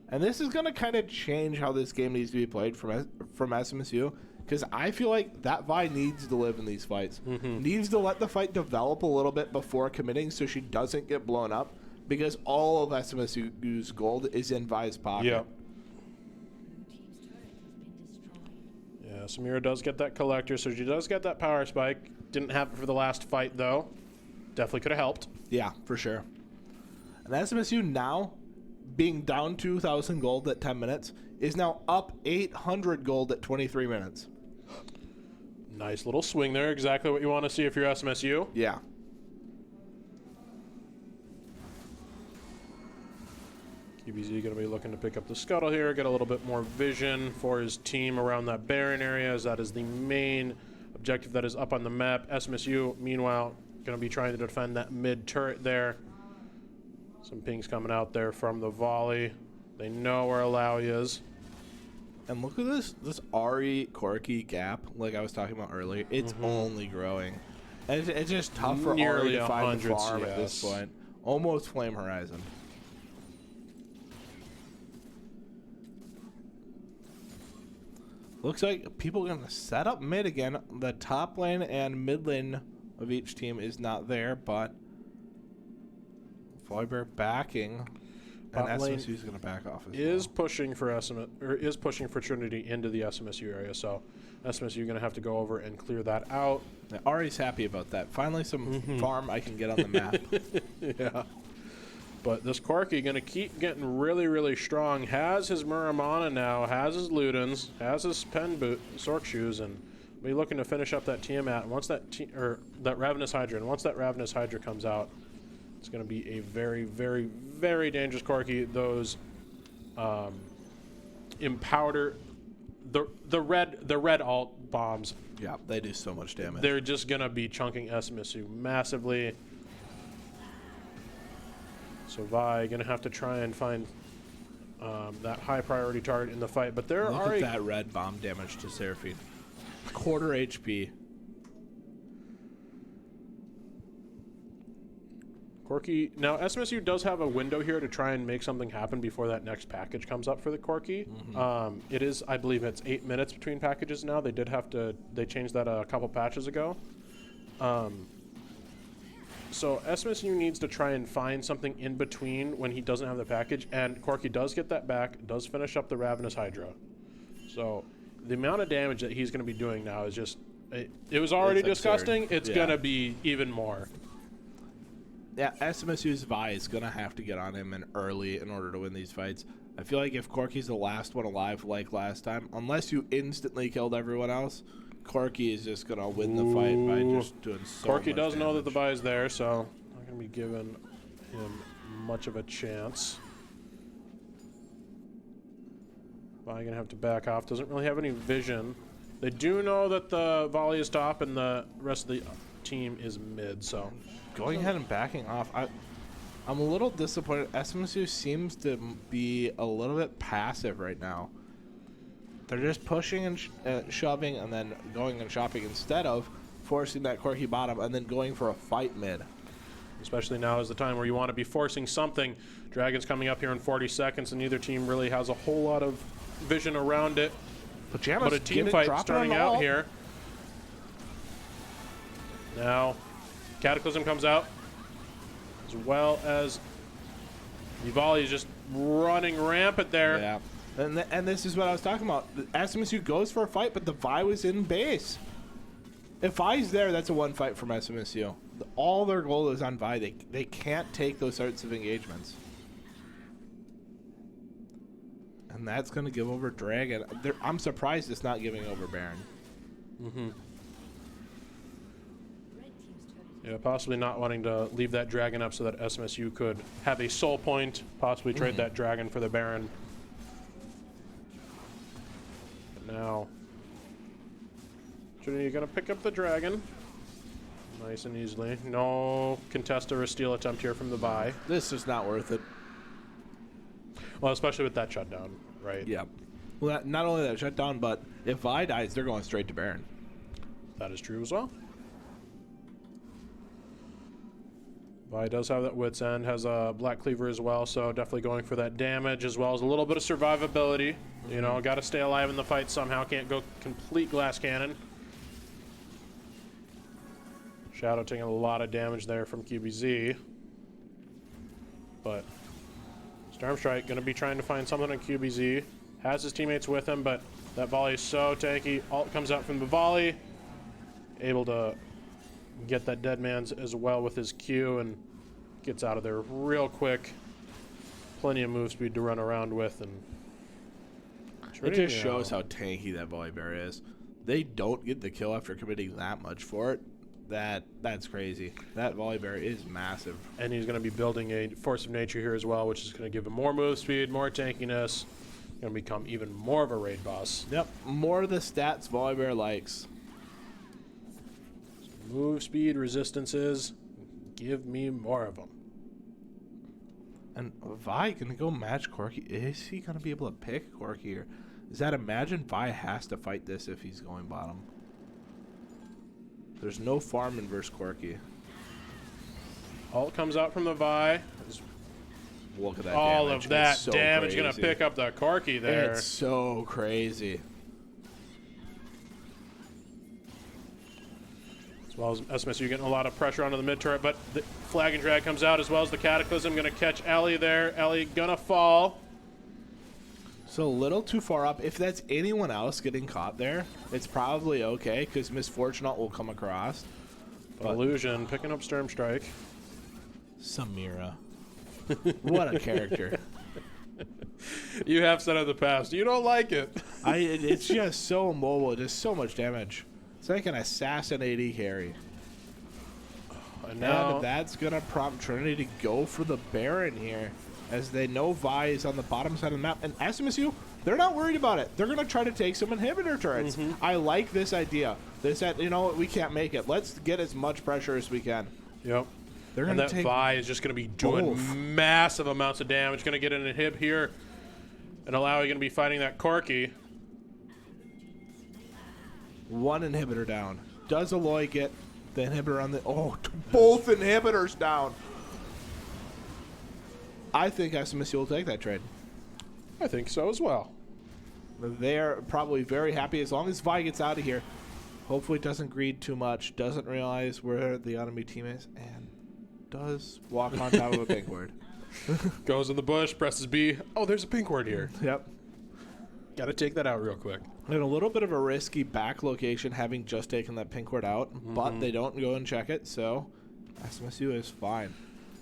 And this is going to kind of change how this game needs to be played from SMSU. Because I feel like that Vi needs to live in these fights. Needs to let the fight develop a little bit before committing so she doesn't get blown up. Because all of SMSU's gold is in Vi's pocket. Yep. Yeah, Samira does get that collector, so she does get that power spike. Didn't have it for the last fight, though. Definitely could have helped. Yeah, for sure. And SMSU now, being down 2,000 gold at 10 minutes, is now up 800 gold at 23 minutes. Nice little swing there. Exactly what you want to see if you're SMSU. Yeah. QBZ going to be looking to pick up the scuttle here, get a little bit more vision for his team around that Baron area, as that is the main objective that is up on the map. SMSU, meanwhile, going to be trying to defend that mid turret there. Some pings coming out there from the volley. They know where Alawi is. And look at this Ari Corky gap, like I was talking about earlier. It's only growing. And it's just tough for Ari to find the farm at this point. Almost Flame Horizon. Looks like people are going to set up mid again. The top lane and mid lane of each team is not there, but Volleybear backing, and SMSU is going to back off as is well. pushing for is pushing for Trinity into the SMSU area, so SMSU going to have to go over and clear that out. Yeah, Ari's happy about that. Finally, some farm I can get on the map. Yeah. But this Corky going to keep getting really, really strong. Has his Muramana now, has his Ludens, has his Pen Boot, Sork Shoes, and be looking to finish up that Tiamat. Once that that Ravenous Hydra, and once that Ravenous Hydra comes out, it's going to be a very, very, very dangerous Corky. Those Impowder, the red alt bombs. Yeah, they do so much damage. They're just going to be chunking SMSU massively. So Vi going to have to try and find that high priority target in the fight. But there Look are at that red bomb damage to Seraphine. Quarter HP. Corky. Now SMSU does have a window here to try and make something happen before that next package comes up for the Corky. It is, I believe, it's 8 minutes between packages now. They did have to. They changed that a couple patches ago. So SMSU needs to try and find something in between when he doesn't have the package, and Corky does get that back, does finish up the Ravenous Hydra. So the amount of damage that he's going to be doing now is just, it was already disgusting, it's going to be even more. Yeah, SMSU's Vi is going to have to get on him in early in order to win these fights. I feel like if Corky's the last one alive like last time, unless you instantly killed everyone else, Corky is just going to win the fight by just doing so Corky much does know that the damage. buy is there, so not going to be giving him much of a chance. Vi going to have to back off. Doesn't really have any vision. They do know that the volley is top and the rest of the team is mid, so. Going ahead and backing off, I'm a little disappointed. SMSU seems to be a little bit passive right now. They're just pushing and shoving and then going and shopping instead of forcing that Corky bottom and then going for a fight mid. Especially now is the time where you want to be forcing something. Dragon's coming up here in 40 seconds, and neither team really has a whole lot of vision around it. But a team fight starting out here. Now, Cataclysm comes out, as well as the volley is just running rampant there. Yeah. And this is what I was talking about. The SMSU goes for a fight, but the Vi was in base. If Vi's there, that's a one fight from SMSU. All their goal is on Vi. They can't take those sorts of engagements. And that's going to give over Dragon. I'm surprised it's not giving over Baron. Yeah, possibly not wanting to leave that dragon up so that SMSU could have a soul point, possibly trade that dragon for the Baron. But now, Trinity gonna pick up the dragon. Nice and easily. No contest or a steal attempt here from the Vi. This is not worth it. Well, especially with that shutdown, right? Yeah. Well, not only that shutdown, but if Vi dies, they're going straight to Baron. That is true as well. Vi does have that Wit's End, has a Black Cleaver as well, so definitely going for that damage as well as a little bit of survivability. You know, got to stay alive in the fight somehow. Can't go complete glass cannon. Shadow taking a lot of damage there from QBZ. But Stormstrike going to be trying to find something on QBZ. Has his teammates with him, but that volley is so tanky. Ult comes out from the volley. Able to get that dead man's as well with his Q and gets out of there real quick. Plenty of move speed to run around with, and it just shows how tanky that Volibear is. They don't get the kill after committing that much for it. That's crazy. That Volibear is massive. And he's going to be building a Force of Nature here as well, which is going to give him more move speed, more tankiness. Going to become even more of a raid boss. Yep, more of the stats Volibear likes. Move speed, resistances, give me more of them. And Vi gonna go match Corki. Is he gonna be able to pick Corki here? Is that imagine Vi has to fight this if he's going bottom? There's no farm in versus Corki. Ult comes out from the Vi. Look at that all damage. Of that so damage crazy. Gonna pick up the Corki there. It's so crazy. As well as SMSU getting a lot of pressure onto the mid turret, but the flag and drag comes out as well as the Cataclysm. Gonna catch Ellie there. Ellie gonna fall. So a little too far up. If that's anyone else getting caught there, it's probably okay because Misfortunate will come across. But Illusion picking up Stormstrike. Samira. What a character. You have said in the past, you don't like it. It's just so mobile, just so much damage. It's like an assassin AD carry. And now And that's going to prompt Trinity to go for the Baron here, as they know Vi is on the bottom side of the map. And SMSU, they're not worried about it. They're going to try to take some inhibitor turrets. I like this idea. They said, you know what, we can't make it. Let's get as much pressure as we can. Yep. They're And going to that take Vi is just going to be doing both. massive amounts of damage. Going to get an inhib here. And Alawi going to be fighting that Corki. one inhibitor down. Does Aloy get the inhibitor on the... Oh, both inhibitors down. I think SMSU will take that trade. I think so as well. They're probably very happy as long as Vi gets out of here. Hopefully doesn't greed too much, doesn't realize where the enemy team is, and does walk on top of a pink ward. Goes in the bush, presses B. Oh, there's a pink ward here. Yep. Got to take that out real quick. And a little bit of a risky back location having just taken that pink ward out, but they don't go and check it, so SMSU is fine.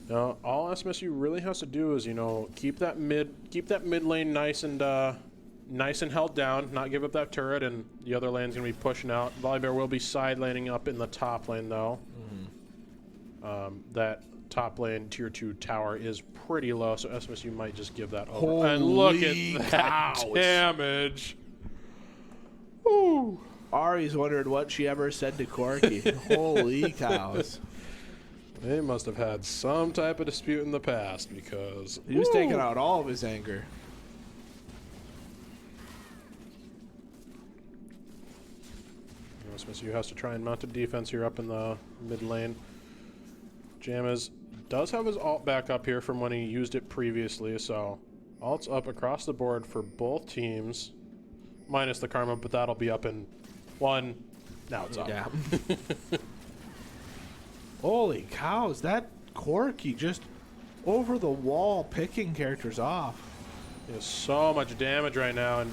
Now, all SMSU really has to do is, you know, keep that mid lane nice and held down, not give up that turret, and the other lane's gonna be pushing out. Volibear will be side laning up in the top lane though. That top lane tier 2 tower is pretty low, so SMSU might just give that over. Holy and look at that cows. damage. Woo. Ari's wondered what she ever said to Corki. Holy cows. They must have had some type of dispute in the past because He was taking out all of his anger. SMSU has to try and mount a defense here up in the mid lane. Jammaz does have his ult back up here from when he used it previously, so ult's up across the board for both teams, minus the Karma, but that'll be up in one. Now it's up. Yeah. Holy cows, that Corki just over the wall picking characters off. He has so much damage right now,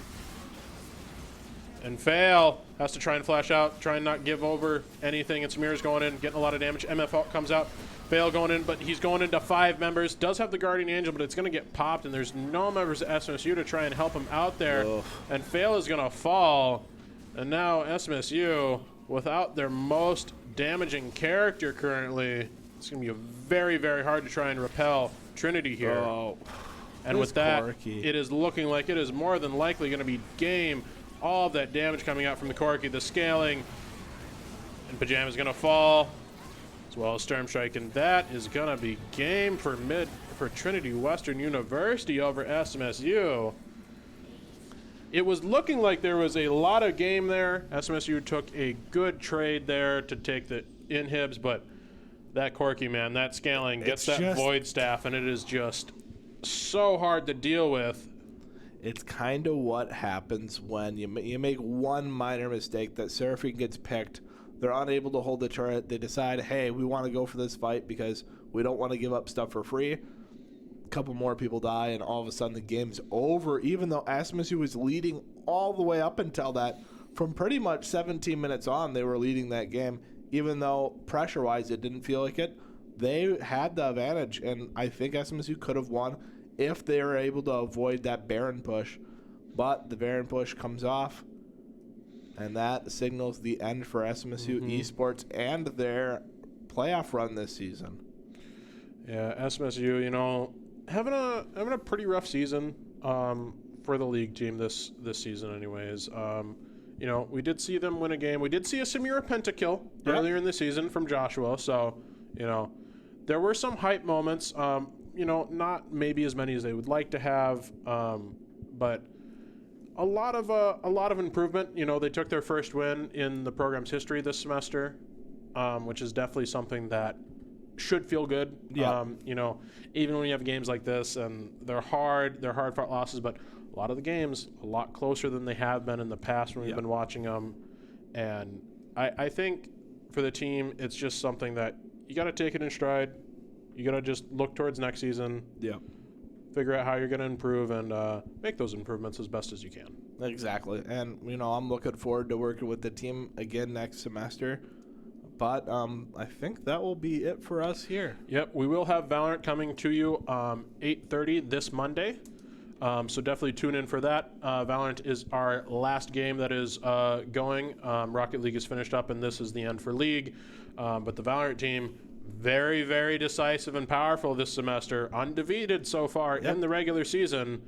and Fail has to try and flash out, try and not give over anything, and Samir's going in, getting a lot of damage. MF ult comes out, Fail going in, but he's going into 5 members. Does have the Guardian Angel, but it's going to get popped, and there's no members of SMSU to try and help him out there. Ugh. And Fail is going to fall, and now SMSU, without their most damaging character currently. It's going to be very, very hard to try and repel Trinity here. Oh, and with that, Corky. it is looking like it is more than likely going to be game. All of that damage coming out from the Corky, the scaling, and Pajama's going to fall, as well as Storm Strike, and that is going to be game for Trinity Western University over SMSU. It was looking like there was a lot of game there. SMSU took a good trade there to take the inhibs, but that Corky, man, that scaling gets that Void Staff, and it is just so hard to deal with. It's kind of what happens when you make one minor mistake. That Seraphine gets picked. They're unable to hold the turret. They decide, hey, we want to go for this fight because we don't want to give up stuff for free. A couple more people die, and all of a sudden the game's over, even though SMSU was leading all the way up until that. From pretty much 17 minutes on, they were leading that game. Even though pressure-wise it didn't feel like it, they had the advantage, and I think SMSU could have won if they were able to avoid that Baron push. But the Baron push comes off, and that signals the end for SMSU esports and their playoff run this season. Yeah, SMSU, you know, having a pretty rough season for the league team this season, anyways. You know, we did see them win a game. We did see a Samira pentakill earlier in the season from Joshua. So, you know, there were some hype moments. You know, not maybe as many as they would like to have, but a lot of improvement. You know, they took their first win in the program's history this semester, which is definitely something that should feel good. Yeah. You know, even when you have games like this, and they're hard-fought losses, but a lot of the games a lot closer than they have been in the past when we've been watching them. And I think for the team, it's just something that you got to take it in stride. You got to just look towards next season. Yeah. Figure out how you're going to improve and make those improvements as best as you can. Exactly. And, you know, I'm looking forward to working with the team again next semester. But I think that will be it for us here. Yep. We will have Valorant coming to you 8:30 this Monday. So definitely tune in for that. Valorant is our last game that is going. Rocket League is finished up, and this is the end for League. But the Valorant team, very, very decisive and powerful this semester. Undefeated so far in the regular season.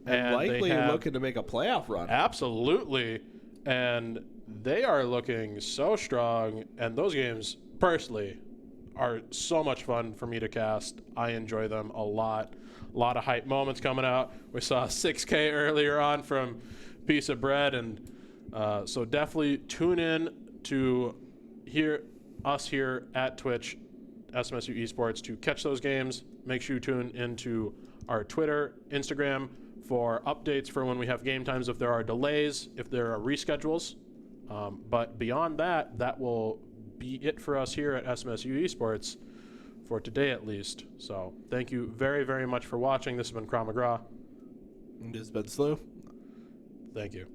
And likely looking to make a playoff run. Absolutely. And they are looking so strong. And those games, personally, are so much fun for me to cast. I enjoy them a lot. A lot of hype moments coming out. We saw 6K earlier on from Piece of Bread. And so definitely tune in to hear us here at Twitch, SMSU Esports, to catch those games. Make sure you tune into our Twitter, Instagram for updates for when we have game times, if there are delays, if there are reschedules. But beyond that, that will be it for us here at SMSU Esports for today at least. So thank you very, very much for watching. This has been Kram McGraw. And this has been Slew. Thank you.